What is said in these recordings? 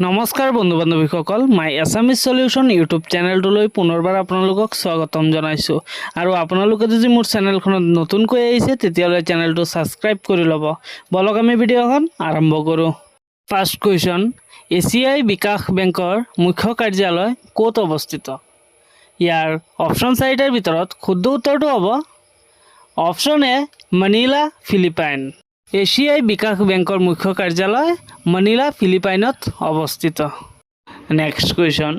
নমস্কাৰ বন্ধু বান্ধৱীসকল, মাই Assamese solution YouTube চেনেলটোলৈ পুনৰবাৰ আপোনালোকক স্বাগতম জনাইছোঁ। আৰু আপোনালোকে যদি মোৰ চেনেলখনত নতুনকৈ আহিছে তেতিয়াহ'লে চেনেলটো ছাবস্ক্ৰাইব কৰি ল'ব। বলক আমি ভিডিঅ'খন আৰম্ভ কৰোঁ। ফাৰ্ষ্ট কুৱেশ্যন, এছিয়াই বিকাশ বেংকৰ মুখ্য কাৰ্যালয় ক'ত অৱস্থিত? ইয়াৰ অপশ্যন চাৰিটাৰ ভিতৰত শুদ্ধ উত্তৰটো হ'ব অপশ্যন এ মনিলা, ফিলিপাইন। এছিয়াই বিকাশ বেংকৰ মুখ্য কাৰ্যালয় মনিলা, ফিলিপাইনত অৱস্থিত। নেক্সট কুৱেশ্যন,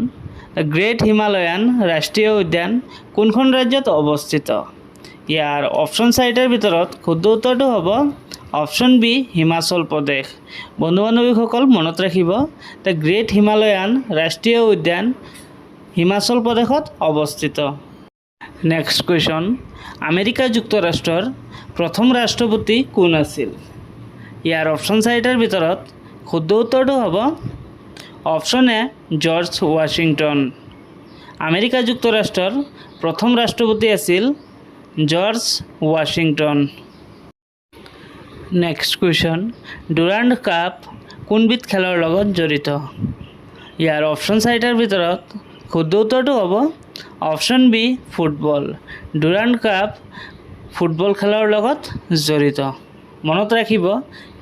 গ্ৰেট হিমালয়ান ৰাষ্ট্ৰীয় উদ্যান কোনখন ৰাজ্যত অৱস্থিত? ইয়াৰ অপশ্যন চাৰিটাৰ ভিতৰত শুদ্ধ উত্তৰটো হ'ব অপশ্যন বি হিমাচল প্ৰদেশ। বন্ধু বান্ধৱীসকল মনত ৰাখিব, দ্য গ্ৰেট হিমালয়ান ৰাষ্ট্ৰীয় উদ্যান হিমাচল প্ৰদেশত অৱস্থিত। নেক্সট কুৱেশ্যন, আমেৰিকা যুক্তৰাষ্ট্ৰৰ প্ৰথম ৰাষ্ট্ৰপতি কোন আছিল? ইয়াৰ অপশ্যন চাৰিটাৰ ভিতৰত শুদ্ধ উত্তৰটো হ'ব অপশ্যন এ জৰ্জ ৱাশ্বিংটন। আমেৰিকা যুক্তৰাষ্ট্ৰৰ প্ৰথম ৰাষ্ট্ৰপতি আছিল George Washington. Next question, Durand cup কোনবিধ খেলৰ লগত জড়িত? ইয়াৰ অপশ্যন চাৰিটাৰ ভিতৰত শুদ্ধ উত্তৰটো হ'ব option B football. Durand cup football খেলৰ লগত জড়িত। মনত ৰাখিব,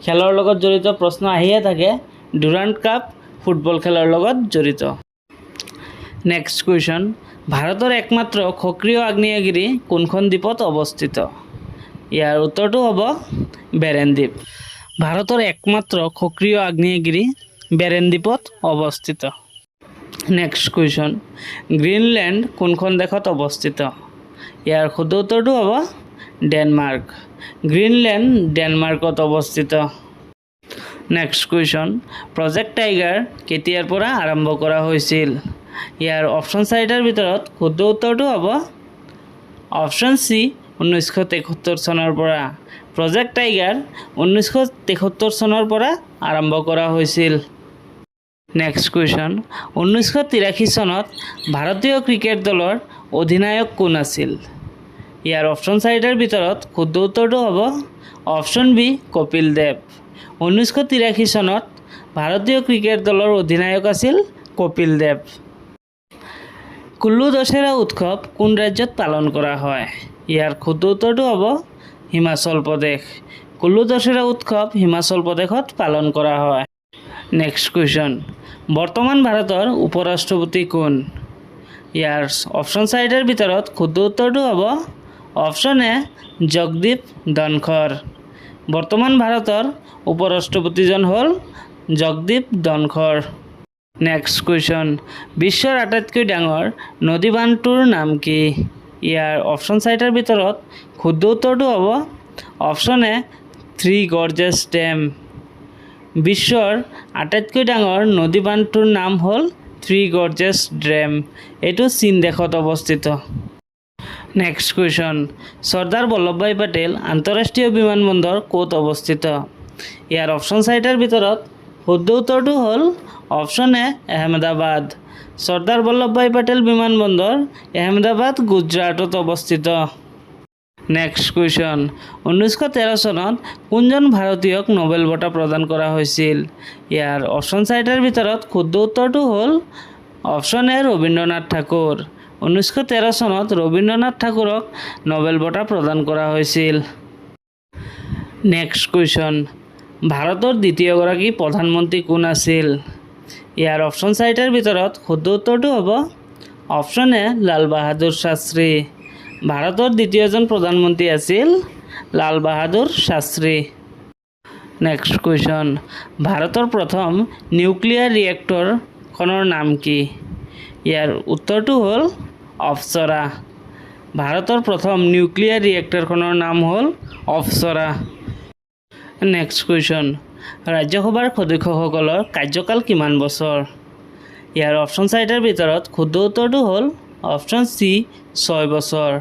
খেলৰ লগত জড়িত প্ৰশ্ন আহিয়ে থাকে। ডুৰাণ্ড কাপ ফুটবল খেলৰ লগত জড়িত। নেক্সট কুৱেশ্যন, ভাৰতৰ একমাত্ৰ সক্ৰিয় আগ্নেয়গিৰি কোনখন দ্বীপত অৱস্থিত? ইয়াৰ উত্তৰটো হ'ব বেৰেন দ্বীপ। ভাৰতৰ একমাত্ৰ সক্ৰিয় আগ্নেয়গিৰি বেৰেন দ্বীপত অৱস্থিত। নেক্সট কুৱেশ্যন, গ্ৰীণলেণ্ড কোনখন দেশত অৱস্থিত? ইয়াৰ শুদ্ধ উত্তৰটো হ'ব ডেনমাৰ্ক। গ্ৰীণলেণ্ড ডেনমাৰ্কত অৱস্থিত। নেক্সট কুৱেশ্যন, প্ৰজেক্ট টাইগাৰ কেতিয়াৰ পৰা আৰম্ভ কৰা হৈছিল? ইয়াৰ অপশ্যন চাৰিটাৰ ভিতৰত শুদ্ধ উত্তৰটো হ'ব অপশ্যন চি 1973 চনৰ পৰা। প্ৰজেক্ট টাইগাৰ 1973 চনৰ পৰা আৰম্ভ কৰা হৈছিল। নেক্সট কুৱেশ্যন, 1983 চনত ভাৰতীয় ক্ৰিকেট দলৰ অধিনায়ক কোন আছিল? ইয়াৰ অপশ্যন চাৰিটাৰ ভিতৰত শুদ্ধ উত্তৰটো হ'ব অপশ্যন বি কপিল দেৱ। 1983 চনত ভাৰতীয় ক্ৰিকেট দলৰ অধিনায়ক আছিল কপিল দেৱ। কুল্লু দশেৰা উৎসৱ কোন ৰাজ্যত পালন কৰা হয়? ইয়াৰ শুদ্ধ উত্তৰটো হ'ব হিমাচল প্ৰদেশ। কুল্লু দশেৰা উৎসৱ হিমাচল প্ৰদেশত পালন কৰা হয়। নেক্সট কুৱেশ্যন, বৰ্তমান ভাৰতৰ উপৰাষ্ট্ৰপতি কোন? ইয়াৰ অপশ্যন চাৰিটাৰ ভিতৰত শুদ্ধ উত্তৰটো হ'ব অপশ্যন এ জগদীপ ধনখৰ। বৰ্তমান ভাৰতৰ উপৰাষ্ট্ৰপতিজন হ'ল জগদীপ ধনখৰ। নেক্সট কুৱেশ্যন, বিশ্বৰ আটাইতকৈ ডাঙৰ নদীবান্ধটোৰ নাম কি? ইয়াৰ অপশ্যন চাৰিটাৰ ভিতৰত শুদ্ধ উত্তৰটো হ'ব option A Three Gorges Dam. বিশ্বৰ আটাইতকৈ ডাঙৰ নদীবান্ধটোৰ নাম হ'ল থ্ৰী গৰ্জেছ ডেম। এইটো চীন দেশত অৱস্থিত। নেক্সট কুৱেশ্যন, চৰ্দাৰ বল্লভভাই পেটেল আন্তঃৰাষ্ট্ৰীয় বিমানবন্দৰ ক'ত অৱস্থিত? ইয়াৰ অপশ্যন চাৰিটাৰ ভিতৰত শুদ্ধ উত্তৰটো হ'ল অপশ্যন এ আহমেদাবাদ। চৰ্দাৰ বল্লভভাই পেটেল বিমানবন্দৰ আহমেদাবাদ, গুজৰাটত অৱস্থিত। নেক্সট কুৱেশ্যন, 1913 চনত কোনজন ভাৰতীয়ক নোবেল বঁটা প্ৰদান কৰা হৈছিল? ইয়াৰ অপশ্যন চাৰিটাৰ ভিতৰত শুদ্ধ উত্তৰটো হ'ল অপশ্যন এ ৰবীন্দ্ৰনাথ ঠাকুৰ। 1913 চনত ৰবীন্দ্ৰনাথ ঠাকুৰক নোবেল বঁটা প্ৰদান কৰা হৈছিল। নেক্সট কুৱেশ্যন, ভাৰতৰ দ্বিতীয়গৰাকী প্ৰধানমন্ত্ৰী কোন আছিল? ইয়াৰ অপশ্যন চাৰিটাৰ ভিতৰত শুদ্ধ উত্তৰটো হ'ব অপশ্যন এ লাল বাহাদুৰ শাস্ত্ৰী। ভাৰতৰ দ্বিতীয়জন প্ৰধানমন্ত্ৰী আছিল লাল বাহাদুৰ শাস্ত্ৰী। নেক্সট কুৱেশ্যন, ভাৰতৰ প্ৰথম নিউক্লিয়াৰ ৰিয়েক্টৰখনৰ নাম কি? ইয়াৰ উত্তৰটো হ'ল অপ্সৰা। ভাৰতৰ প্ৰথম নিউক্লিয়াৰ ৰিয়েক্টৰখনৰ নাম হ'ল অপ্সৰা। নেক্সট কুৱেশ্যন, ৰাজ্যসভাৰ সদস্যসকলৰ কাৰ্যকাল কিমান বছৰ? ইয়াৰ অপশ্যন চাৰিটাৰ ভিতৰত শুদ্ধ উত্তৰটো হ'ল অপশ্যন চি 6 বছৰ।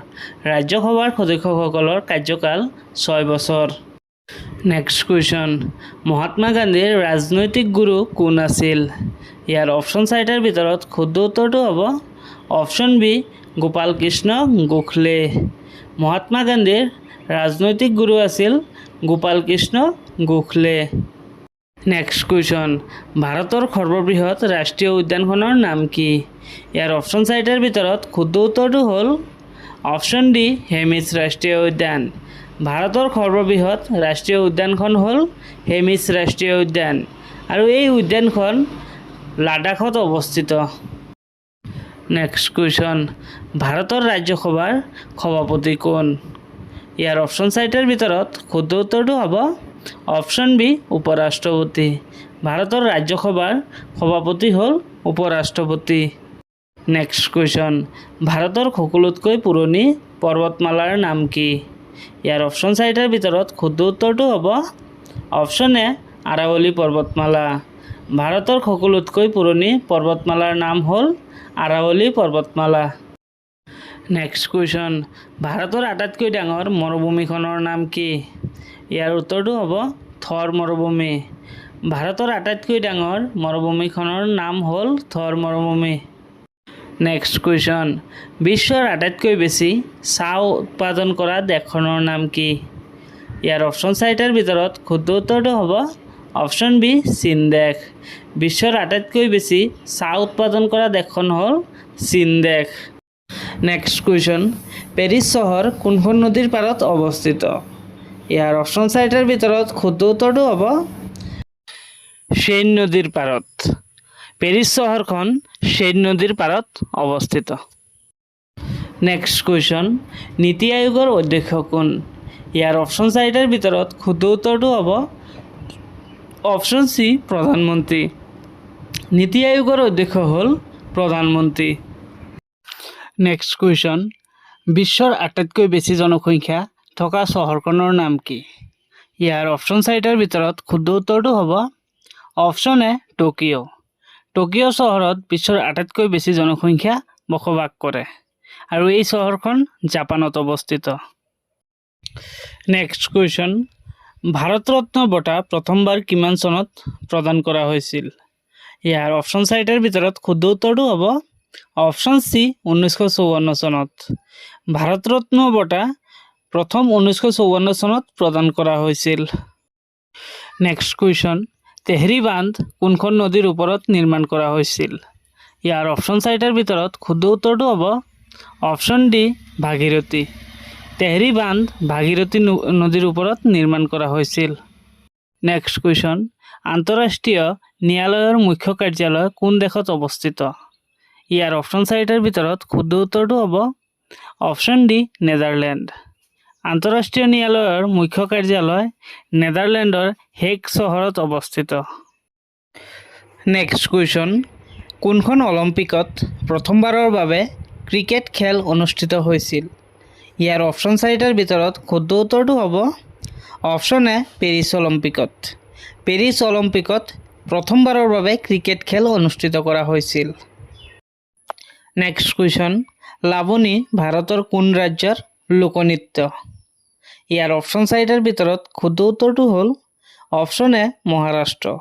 ৰাজ্যসভাৰ সদস্যসকলৰ কাৰ্যকাল 6 বছৰ। নেক্সট কুৱেশ্যন, মহাত্মা গান্ধীৰ ৰাজনৈতিক গুৰু কোন আছিল? ইয়াৰ অপশ্যন চাৰিটাৰ ভিতৰত শুদ্ধ উত্তৰটো হ'ব অপশ্যন বি গোপাল কৃষ্ণ গোখলে। মহাত্মা গান্ধীৰ ৰাজনৈতিক গুৰু আছিল গোপাল কৃষ্ণ গোখলে। নেক্সট কুৱেশ্যন ভাৰতৰ সৰ্ববৃহৎ ৰাষ্ট্ৰীয় উদ্যানখনৰ নাম কি ইয়াৰ অপশ্যন চাৰিটাৰ ভিতৰত শুদ্ধ উত্তৰটো হ'ল অপশ্যন ডি হেমিছ ৰাষ্ট্ৰীয় উদ্যান ভাৰতৰ সৰ্ববৃহৎ ৰাষ্ট্ৰীয় উদ্যানখন হ'ল হেমিছ ৰাষ্ট্ৰীয় উদ্যান আৰু এই উদ্যানখন লাডাখত অৱস্থিত নেক্সট কুৱেশ্যন ভাৰতৰ ৰাজ্যসভাৰ সভাপতি কোন ইয়াৰ অপশ্যন চাৰিটাৰ ভিতৰত শুদ্ধ উত্তৰটো হ'ব অপশ্যন বি উপৰাষ্ট্ৰপতি ভাৰতৰ ৰাজ্যসভাৰ সভাপতি হ'ল উপৰাষ্ট্ৰপতি নেক্সট কুৱেশ্যন ভাৰতৰ সকলোতকৈ পুৰণি পৰ্বতমালাৰ নাম কি ইয়াৰ অপশ্যন চাৰিটাৰ ভিতৰত শুদ্ধ উত্তৰটো হ'ব অপশ্যন এ আৰাৱলী পৰ্বতমালা ভাৰতৰ সকলোতকৈ পুৰণি পৰ্বতমালাৰ নাম হ'ল আৰাৱলী পৰ্বতমালা নেক্সট কুৱেশ্যন ভাৰতৰ আটাইতকৈ ডাঙৰ মৰুভূমিখনৰ নাম কি ইয়াৰ উত্তৰটো হ'ব থৰ মৰুভূমি ভাৰতৰ আটাইতকৈ ডাঙৰ মৰুভূমিখনৰ নাম হ'ল থৰ মৰুভূমি নেক্সট কুৱেশ্যন বিশ্বৰ আটাইতকৈ বেছি চাহ উৎপাদন কৰা দেশখনৰ নাম কি ইয়াৰ অপশ্যন চাৰিটাৰ ভিতৰত শুদ্ধ উত্তৰটো হ'ব অপশ্যন বি চীন দেশ বিশ্বৰ আটাইতকৈ বেছি চাহ উৎপাদন কৰা দেশখন হ'ল চীন দেশ নেক্সট কুৱেশ্যন পেৰিছ চহৰ কোনখন নদীৰ পাৰত অৱস্থিত ইয়াৰ অপশ্যন চাৰিটাৰ ভিতৰত শুদ্ধ উত্তৰটো হ'ব শ্বেইন নদীৰ পাৰত পেৰিছ চহৰখন শ্বেইন নদীৰ পাৰত অৱস্থিত নেক্সট কুৱেশ্যন নীতি আয়োগৰ অধ্যক্ষ কোন ইয়াৰ অপশ্যন চাৰিটাৰ ভিতৰত শুদ্ধ উত্তৰটো হ'ব অপশ্যন চি প্ৰধানমন্ত্ৰী নীতি আয়োগৰ অধ্যক্ষ হ'ল প্ৰধানমন্ত্ৰী নেক্সট কুৱেশ্যন বিশ্বৰ আটাইতকৈ বেছি জনসংখ্যা থকা চহৰখনৰ নাম কি ইয়াৰ অপশ্যন চাৰিটাৰ ভিতৰত শুদ্ধ উত্তৰটো হ'ব অপশ্যন এ টকিঅ' টকিঅ' চহৰত বিশ্বৰ আটাইতকৈ বেছি জনসংখ্যা বসবাস কৰে আৰু এই চহৰখন জাপানত অৱস্থিত নেক্সট কুৱেশ্যন ভাৰত ৰত্ন বঁটা প্ৰথমবাৰ কিমান চনত প্ৰদান কৰা হৈছিল ইয়াৰ অপশ্যন চাৰিটাৰ ভিতৰত শুদ্ধ উত্তৰটো হ'ব অপশ্যন চি 1954 চনত ভাৰত ৰত্ন বঁটা প্ৰথম 1954 চনত প্ৰদান কৰা হৈছিল নেক্সট কুৱেশ্যন তেহৰী বান্ধ কোনখন নদীৰ ওপৰত নিৰ্মাণ কৰা হৈছিল ইয়াৰ অপশ্যন চাৰিটাৰ ভিতৰত শুদ্ধ উত্তৰটো হ'ব অপশ্যন ডি ভাগীৰথী তেহৰী বান্ধ ভাগীৰথী নদীৰ ওপৰত নিৰ্মাণ কৰা হৈছিল নেক্সট কুৱেশ্যন আন্তঃৰাষ্ট্ৰীয় ন্যায়ালয়ৰ মুখ্য কাৰ্যালয় কোন দেশত অৱস্থিত ইয়াৰ অপশ্যন চাৰিটাৰ ভিতৰত শুদ্ধ উত্তৰটো হ'ব অপশ্যন ডি নেদাৰলেণ্ড আন্তঃৰাষ্ট্ৰীয় ন্যায়ালয়ৰ মুখ্য কাৰ্যালয় নেদাৰলেণ্ডৰ হেগ চহৰত অৱস্থিত নেক্সট কুৱেশ্যন কোনখন অলিম্পিকত প্ৰথমবাৰৰ বাবে ক্ৰিকেট খেল অনুষ্ঠিত হৈছিল ইয়াৰ অপশ্যন চাৰিটাৰ ভিতৰত শুদ্ধ উত্তৰটো হ'ব অপশ্যন এ পেৰিছ অলিম্পিকত প্ৰথমবাৰৰ বাবে ক্ৰিকেট খেল অনুষ্ঠিত কৰা হৈছিল নেক্সট কুৱেশ্যন লাৱনী ভাৰতৰ কোন ৰাজ্যৰ লোকনৃত্য ইয়াৰ অপশ্যন চাৰিটাৰ ভিতৰত শুদ্ধ উত্তৰটো হ'ল অপশ্যন এ মহাৰাষ্ট্ৰ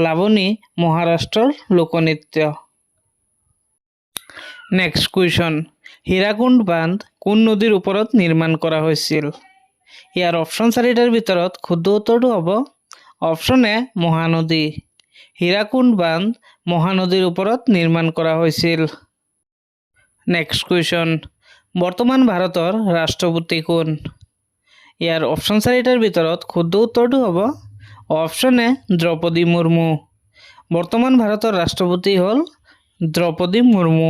লাৱনী মহাৰাষ্ট্ৰৰ লোকনৃত্য নেক্সট কুৱেশ্যন হীৰাকুণ্ড বান্ধ কোন নদীৰ ওপৰত নিৰ্মাণ কৰা হৈছিল ইয়াৰ অপশ্যন চাৰিটাৰ ভিতৰত শুদ্ধ উত্তৰটো হ'ব অপশ্যন এ মহানদী হীৰাকুণ্ড বান্ধ মহানদীৰ ওপৰত নিৰ্মাণ কৰা হৈছিল নেক্সট কুৱেশ্যন বৰ্তমান ভাৰতৰ ৰাষ্ট্ৰপতি কোন ইয়াৰ অপশ্যন চাৰিটাৰ ভিতৰত শুদ্ধ উত্তৰটো হ'ব অপশ্যন এ দ্ৰৌপদী মুৰ্মু বৰ্তমান ভাৰতৰ ৰাষ্ট্ৰপতি হ'ল দ্ৰৌপদী মুৰ্মু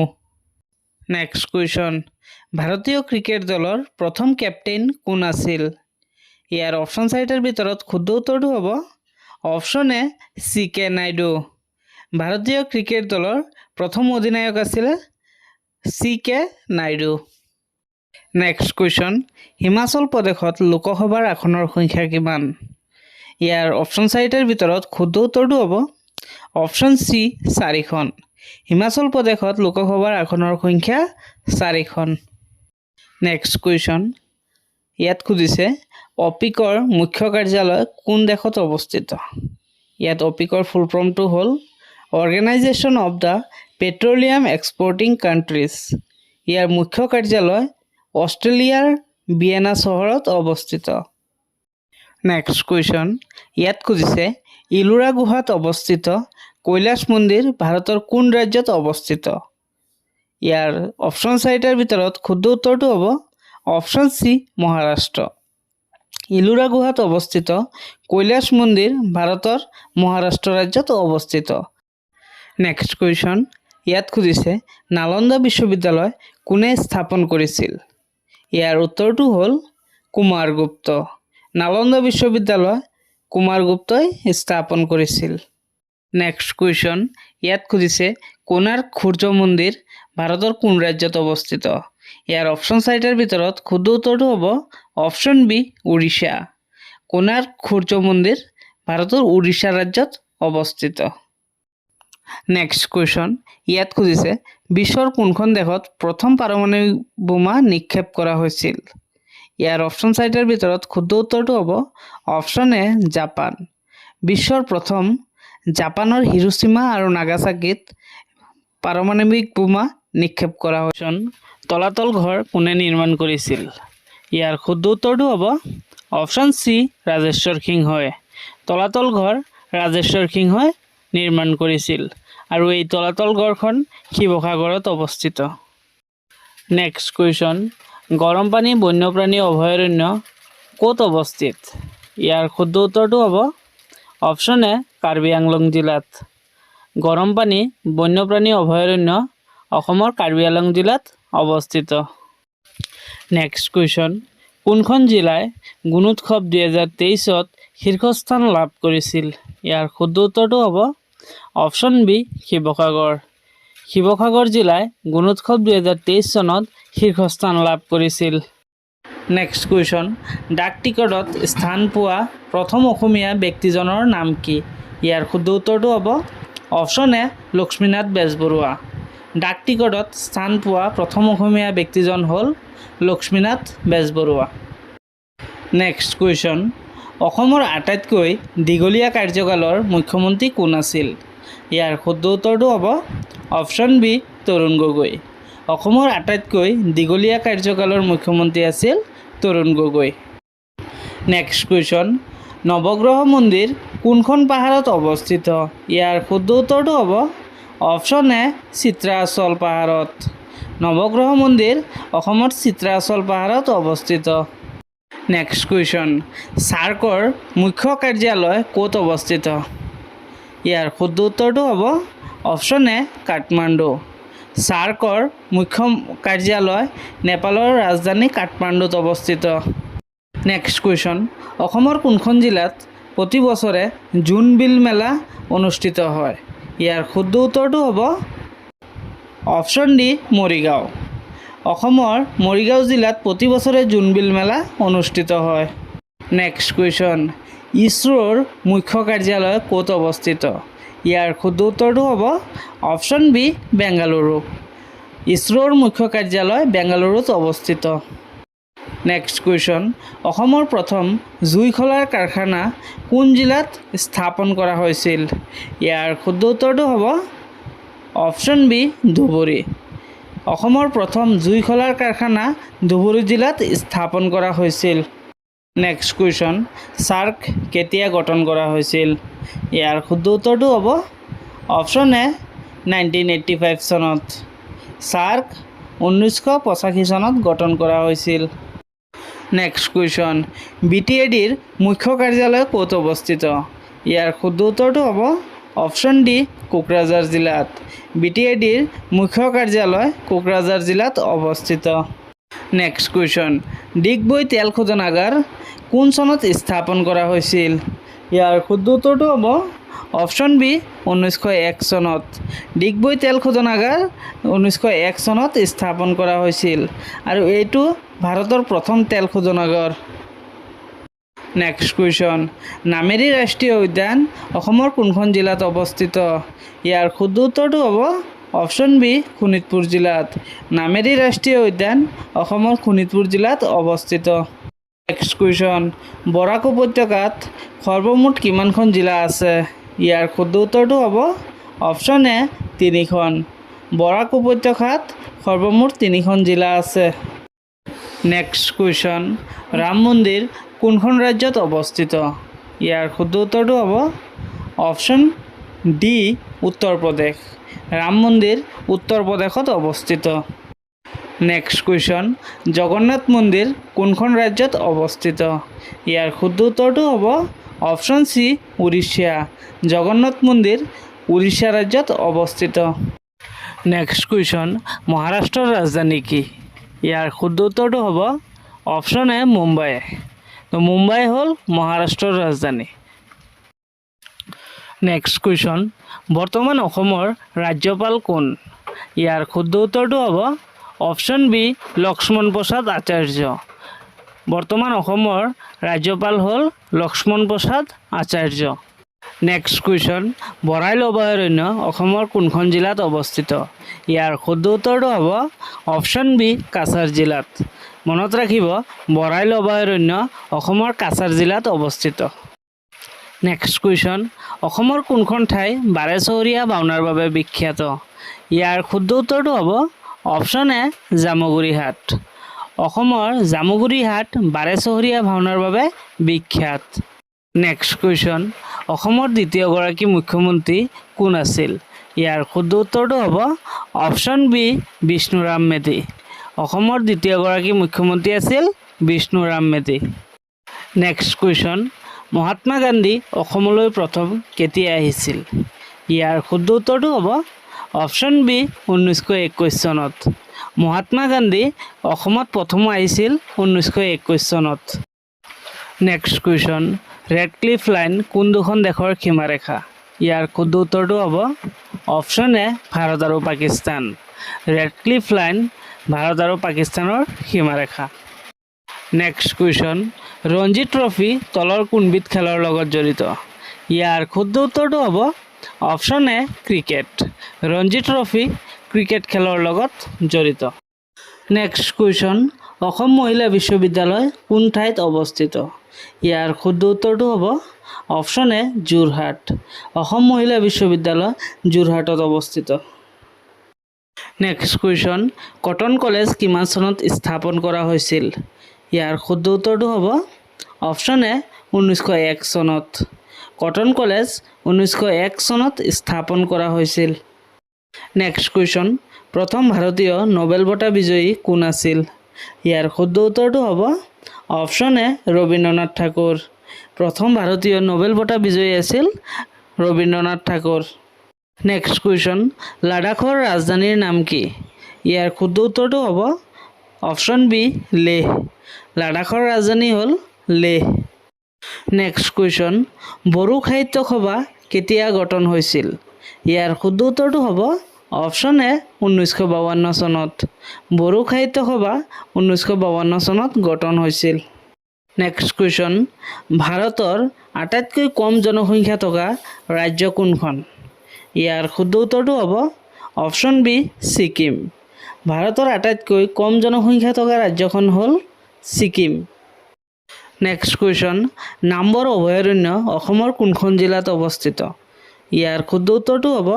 নেক্সট কুৱেশ্যন ভাৰতীয় ক্ৰিকেট দলৰ প্ৰথম কেপ্টেইন কোন আছিল ইয়াৰ অপশ্যন চাৰিটাৰ ভিতৰত শুদ্ধ উত্তৰটো হ'ব অপশ্যন এ CK নাইডু ভাৰতীয় ক্ৰিকেট দলৰ প্ৰথম অধিনায়ক আছিল CK Naidu next question Himachal প্ৰদেশত লোকসভাৰ আসনৰ সংখ্যা কিমান ইয়াৰ অপশ্যন চাৰিটাৰ ভিতৰত শুদ্ধ উত্তৰটো হ'ব অপশ্যন চি 4খন হিমাচল প্ৰদেশত লোকসভাৰ আসনৰ সংখ্যা 4খন নেক্সট কুৱেশ্যন ইয়াত খুজিছে অপিকৰ মুখ্য কাৰ্যালয় কোন দেশত অৱস্থিত ইয়াত অপিকৰ ফুল ফৰ্মটো হ'ল organisation of the petroleum exporting countries ইয়াৰ মুখ্য কাৰ্যালয় অষ্ট্ৰেলিয়াৰ ভিয়েনা চহৰত অৱস্থিত নেক্সট কুৱেশ্যন ইয়াত খুজিছে ইলোৰা গুহাত অৱস্থিত কৈলাশ মন্দিৰ ভাৰতৰ কোন ৰাজ্যত অৱস্থিত? ইয়াৰ অপশ্যন চাৰিটাৰ ভিতৰত শুদ্ধ উত্তৰটো হ'ব অপশ্যন চি মহাৰাষ্ট্ৰ। ইলোৰা গুহাত অৱস্থিত কৈলাশ মন্দিৰ ভাৰতৰ মহাৰাষ্ট্ৰ ৰাজ্যত অৱস্থিত। নেক্সট কুৱেশ্যন ইয়াত খুজিছে নালন্দা বিশ্ববিদ্যালয় কোনে স্থাপন কৰিছিল? ইয়াৰ উত্তৰটো হ'ল কুমাৰগুপ্ত। নালন্দা বিশ্ববিদ্যালয় কুমাৰগুপ্তই স্থাপন কৰিছিল। নেক্সট কুৱেশ্যন ইয়াত খুজিছে কোণাৰ্ক সূৰ্য মন্দিৰ ভাৰতৰ কোন ৰাজ্যত অৱস্থিত? ইয়াৰ অপশ্যন চাৰিটাৰ ভিতৰত শুদ্ধ উত্তৰটো হ'ব অপশ্যন বি উৰিষ্যা। কোণাৰ্ক সূৰ্য মন্দিৰ ভাৰতৰ উৰিষ্যা ৰাজ্যত অৱস্থিত। নেক্সট কুৱেশ্যন ইয়াত খুজিছে বিশ্বৰ কোনখন দেশত প্ৰথম পাৰমাণৱিক বোমা নিক্ষেপ কৰা হৈছিল? ইয়াৰ অপশ্যন চাৰিটাৰ ভিতৰত শুদ্ধ উত্তৰটো হ'ব অপশ্যন এ জাপান। বিশ্বৰ প্ৰথম জাপানৰ হিৰোশ্বিমা আৰু নাগাচাকিত পাৰমাণৱিক বোমা নিক্ষেপ কৰা হৈছিল। তলাতল ঘৰ কোনে নিৰ্মাণ কৰিছিল? ইয়াৰ শুদ্ধ উত্তৰটো হ'ব অপশ্যন চি ৰাজেশ্বৰ সিংহই। তলাতল ঘৰ ৰাজেশ্বৰ সিংহই নিৰ্মাণ কৰিছিল আৰু এই তলাতল ঘৰখন শিৱসাগৰত অৱস্থিত। নেক্সট কুৱেশ্যন গৰমপানী বন্যপ্ৰাণী অভয়াৰণ্য ক'ত অৱস্থিত? ইয়াৰ শুদ্ধ উত্তৰটো হ'ব অপশ্যন এ কাৰ্বি আংলং জিলাত। গৰমপানী বন্যপ্ৰাণী অভয়াৰণ্য অসমৰ কাৰ্বি আংলং জিলাত অৱস্থিত। নেক্সট কুৱেশ্যন কোনখন জিলাই গুণোৎসৱ 2023ত শীৰ্ষস্থান লাভ কৰিছিল? ইয়াৰ শুদ্ধ উত্তৰটো হ'ব অপশ্যন বি শিৱসাগৰ। শিৱসাগৰ জিলাই গুণোৎসৱ 2023 চনত শীৰ্ষস্থান লাভ কৰিছিল। নেক্সট কুৱেশ্যন ডাক টিকটত স্থান পোৱা প্ৰথম অসমীয়া ব্যক্তিজনৰ নাম কি? ইয়াৰ শুদ্ধ উত্তৰটো হ'ব অপশ্যন এ লক্ষ্মীনাথ বেজবৰুৱা। ডাক টিকটত স্থান পোৱা প্ৰথম অসমীয়া ব্যক্তিজন হ'ল লক্ষ্মীনাথ বেজবৰুৱা। নেক্সট কুৱেশ্যন অসমৰ আটাইতকৈ দীঘলীয়া কাৰ্যকালৰ মুখ্যমন্ত্ৰী কোন আছিল? ইয়াৰ শুদ্ধ উত্তৰটো হ'ব অপশ্যন বি তৰুণ গগৈ। অসমৰ আটাইতকৈ দীঘলীয়া কাৰ্যকালৰ মুখ্যমন্ত্ৰী আছিল তৰুণ গগৈ। নেক্সট কুৱেশ্যন নৱগ্ৰহ মন্দিৰ কোনখন পাহাৰত অৱস্থিত? ইয়াৰ শুদ্ধ উত্তৰটো হ'ব অপশ্যন এ চিত্ৰাচল পাহাৰত। নৱগ্ৰহ মন্দিৰ অসমৰ চিত্ৰাচল পাহাৰত অৱস্থিত। নেক্সট কুৱেশ্যন চাৰ্কৰ মুখ্য কাৰ্যালয় ক'ত অৱস্থিত? ইয়াৰ শুদ্ধ উত্তৰটো হ'ব অপশ্যন এ কাঠমাণ্ডু। চাৰ্কৰ মুখ্য কাৰ্যালয় নেপালৰ ৰাজধানী কাঠমাণ্ডুত অৱস্থিত। নেক্সট কুৱেশ্যন অসমৰ কোনখন জিলাত প্ৰতি বছৰে জোনবিল মেলা অনুষ্ঠিত হয়? ইয়াৰ শুদ্ধ উত্তৰটো হ'ব অপশ্যন ডি মৰিগাঁও। অসমৰ মৰিগাঁও জিলাত প্ৰতি বছৰে জোনবিল মেলা অনুষ্ঠিত হয়। নেক্সট কুৱেশ্যন ইছৰোৰ মুখ্য কাৰ্যালয় ক'ত অৱস্থিত? ইয়াৰ শুদ্ধ উত্তৰটো হ'ব অপশ্যন বি বেংগালুৰু। ইছৰোৰ মুখ্য কাৰ্যালয় বেংগালুৰুত অৱস্থিত। নেক্সট কুৱেশ্যন অসমৰ প্ৰথম জুইশলাৰ কাৰখানা কোন জিলাত স্থাপন কৰা হৈছিল? ইয়াৰ শুদ্ধ উত্তৰটো হ'ব অপশ্যন বি ধুবুৰী। অসমৰ প্ৰথম জুইশলাৰ কাৰখানা ধুবুৰী জিলাত স্থাপন কৰা হৈছিল। নেক্সট কুৱেশ্যন চাৰ্ক কেতিয়া গঠন কৰা হৈছিল? ইয়াৰ শুদ্ধ উত্তৰটো হ'ব অপশ্যন এ 1985 চনত। চাৰ্ক 1985 চনত গঠন কৰা হৈছিল। নেক্সট কুৱেশ্যন BTADৰ মুখ্য কাৰ্যালয় ক'ত অৱস্থিত? ইয়াৰ শুদ্ধ উত্তৰটো হ'ব অপশ্যন ডি কোকৰাঝাৰ জিলাত। BTADৰ মুখ্য কাৰ্যালয় কোকৰাঝাৰ জিলাত অৱস্থিত। নেক্সট কুৱেশ্যন ডিগবৈ তেল শোধনাগাৰ কোন চনত স্থাপন কৰা হৈছিল? ইয়াৰ শুদ্ধ উত্তৰটো হ'ব অপশ্যন বি 1901 চনত। ডিগবৈ তেল শোধনাগাৰ 1901 চনত স্থাপন কৰা হৈছিল আৰু এইটো ভাৰতৰ প্ৰথম তেল শোধনাগাৰ। নেক্সট কুৱেশ্যন নামেৰী ৰাষ্ট্ৰীয় উদ্যান অসমৰ কোনখন জিলাত অৱস্থিত? ইয়াৰ শুদ্ধ উত্তৰটো হ'ব অপশ্যন বি শোণিতপুৰ জিলাত। নামেৰী ৰাষ্ট্ৰীয় উদ্যান অসমৰ শোণিতপুৰ জিলাত অৱস্থিত। নেক্সট কুৱেশ্যন বৰাক উপত্যকাত সৰ্বমুঠ কিমানখন জিলা আছে? ইয়াৰ শুদ্ধ উত্তৰটো হ'ব অপশ্যন এ 3খন। বৰাক উপত্যকাত সৰ্বমুঠ 3খন জিলা আছে। নেক্সট কুৱেশ্যন ৰাম মন্দিৰ কোনখন ৰাজ্যত অৱস্থিত? ইয়াৰ শুদ্ধ উত্তৰটো হ'ব অপশ্যন ডি উত্তৰ প্ৰদেশ। ৰাম মন্দিৰ উত্তৰ প্ৰদেশত অৱস্থিত। নেক্সট কুৱেশ্যন, জগন্নাথ মন্দিৰ কোনখন ৰাজ্যত অৱস্থিত? ইয়াৰ শুদ্ধ উত্তৰটো হ'ব অপশ্যন চি উৰিষ্যা। জগন্নাথ মন্দিৰ উৰিষ্যা ৰাজ্যত অৱস্থিত। নেক্সট কুৱেশ্যন, মহাৰাষ্ট্ৰৰ ৰাজধানী কি? ইয়াৰ শুদ্ধ উত্তৰটো হ'ব অপশ্যন এ মুম্বাই। তো মুম্বাই হ'ল মহাৰাষ্ট্ৰৰ ৰাজধানী। নেক্সট কুৱেশ্যন, বৰ্তমান অসমৰ ৰাজ্যপাল কোন? ইয়াৰ শুদ্ধ উত্তৰটো হ'ব অপশ্যন বি লক্ষ্মণ প্ৰসাদ আচাৰ্য। বৰ্তমান অসমৰ ৰাজ্যপাল হ'ল লক্ষ্মণ প্ৰসাদ আচাৰ্য। নেক্সট কুৱেশ্যন, বৰাইল অভয়াৰণ্য অসমৰ কোনখন জিলাত অৱস্থিত? ইয়াৰ শুদ্ধ উত্তৰটো হ'ব অপশ্যন বি কাছাৰ জিলাত। মনত ৰাখিব, বৰাইল অভয়াৰণ্য অসমৰ কাছাৰ জিলাত অৱস্থিত। নেক্সট কুৱেশ্যন, অসমৰ কোনখন ঠাই বাৰেচহৰীয়া ভাওনাৰ বাবে বিখ্যাত? ইয়াৰ শুদ্ধ উত্তৰটো হ'ব অপশ্যন এ জামুগুৰি হাট। অসমৰ জামুগুৰি হাট বাৰেচহৰীয়া ভাওনাৰ বাবে বিখ্যাত। নেক্সট কুৱেশ্যন, অসমৰ দ্বিতীয়গৰাকী মুখ্যমন্ত্ৰী কোন আছিল? ইয়াৰ শুদ্ধ উত্তৰটো হ'ব অপশ্যন বি বিষ্ণুৰাম মেধি। অসমৰ দ্বিতীয়গৰাকী মুখ্যমন্ত্ৰী আছিল বিষ্ণুৰাম মেধি। নেক্সট কুৱেশ্যন, মহাত্মা গান্ধী অসমলৈ প্ৰথম কেতিয়া আহিছিল? ইয়াৰ শুদ্ধ উত্তৰটো হ'ব অপশ্যন বি 1921 চনত। মহাত্মা গান্ধী অসমত প্ৰথম আহিছিল 1921 চনত। নেক্সট কুৱেশ্যন, ৰেডক্লিফ লাইন কোন দুখন দেশৰ সীমাৰেখা? ইয়াৰ শুদ্ধ উত্তৰটো হ'ব অপশ্যন এ ভাৰত আৰু পাকিস্তান। ৰেডক্লিফ লাইন ভাৰত আৰু পাকিস্তানৰ সীমাৰেখা। নেক্সট কুৱেশ্যন, ৰঞ্জী ট্ৰফি তলৰ কোনবিধ খেলৰ লগত জড়িত? ইয়াৰ শুদ্ধ উত্তৰটো হ'ব অপশ্যন এ ক্ৰিকেট। ৰঞ্জী ট্ৰফি ক্ৰিকেট খেলৰ লগত জড়িত। নেক্সট কুৱেশ্যন, অসম মহিলা বিশ্ববিদ্যালয় কোন ঠাইত অৱস্থিত? ইয়াৰ শুদ্ধ উত্তৰটো হ'ব অপশ্যন এ যোৰহাট। অসম মহিলা বিশ্ববিদ্যালয় যোৰহাটত অৱস্থিত। নেক্সট কুৱেশ্যন, কটন কলেজ কিমান চনত স্থাপন কৰা হৈছিল? ইয়াৰ শুদ্ধ উত্তৰটো হ'ব অপশ্যন এ 1901 চনত। কটন কলেজ 1901 চনত স্থাপন কৰা হৈছিল। নেক্সট কুৱেশ্যন, প্ৰথম ভাৰতীয় নোবেল বঁটা বিজয়ী কোন আছিল? ইয়াৰ শুদ্ধ উত্তৰটো হ'ব অপশ্যন এ ৰবীন্দ্ৰনাথ ঠাকুৰ। প্ৰথম ভাৰতীয় নোবেল বঁটা বিজয়ী আছিল ৰবীন্দ্ৰনাথ ঠাকুৰ। নেক্সট কুৱেশ্যন, লাডাখৰ ৰাজধানীৰ নাম কি? ইয়াৰ শুদ্ধ উত্তৰটো হ'ব অপশ্যন বি লেহ। লাডাখৰ ৰাজধানী হ'ল লেহ। নেক্সট কুৱেশ্যন, বড়ো সাহিত্য সভা কেতিয়া গঠন হৈছিল? ইয়াৰ শুদ্ধ উত্তৰটো হ'ব অপশ্যন এ 1952 চনত। বড়ো সাহিত্য সভা 1952 চনত গঠন হৈছিল। নেক্সট কুৱেশ্যন, ভাৰতৰ আটাইতকৈ কম জনসংখ্যা থকা ৰাজ্য কোনখন? ইয়াৰ শুদ্ধ উত্তৰটো হ'ব অপশ্যন বি ছিকিম। ভাৰতৰ আটাইতকৈ কম জনসংখ্যা থকা ৰাজ্যখন হ'ল ছিকিম। নেক্সট কুৱেশ্যন, নামবৰ অভয়াৰণ্য অসমৰ কোনখন জিলাত অৱস্থিত? ইয়াৰ শুদ্ধ উত্তৰটো হ'ব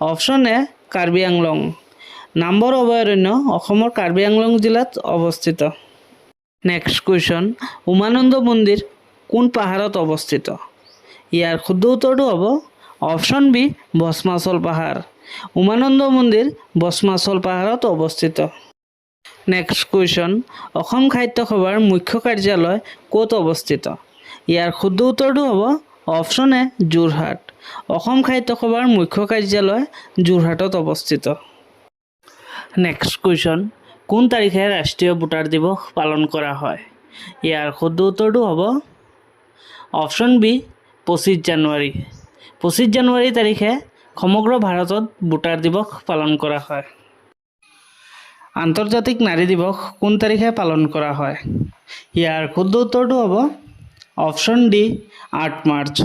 অপশ্যন এ কাৰ্বি আংলং। নামবৰ অভয়াৰণ্য অসমৰ কাৰ্বি আংলং জিলাত অৱস্থিত। নেক্সট কুৱেশ্যন, উমানন্দ মন্দিৰ কোন পাহাৰত অৱস্থিত? ইয়াৰ শুদ্ধ উত্তৰটো হ'ব অপশ্যন বি ভস্মাচল পাহাৰ। উমানন্দ মন্দিৰ ভস্মাচল পাহাৰত অৱস্থিত। নেক্সট কুৱেশ্যন, অসম সাহিত্য সভাৰ মুখ্য কাৰ্যালয় ক'ত অৱস্থিত? ইয়াৰ শুদ্ধ উত্তৰটো হ'ব অপশ্যন এ যোৰহাট। অসম সাহিত্য সভাৰ মুখ্য কাৰ্যালয় যোৰহাটত অৱস্থিত। নেক্সট কুৱেশ্যন, কোন তাৰিখে ৰাষ্ট্ৰীয় ভোটাৰ দিৱস পালন কৰা হয়? ইয়াৰ শুদ্ধ উত্তৰটো হ'ব অপশ্যন বি 25 জানুৱাৰী। 25 জানুৱাৰী তাৰিখে সমগ্ৰ ভাৰতত ভোটাৰ দিৱস পালন কৰা হয়। আন্তৰ্জাতিক নাৰী দিৱস কোন তাৰিখে পালন কৰা হয়? ইয়াৰ শুদ্ধ উত্তৰটো হ'ব অপশ্যন ডি 8 মাৰ্চ।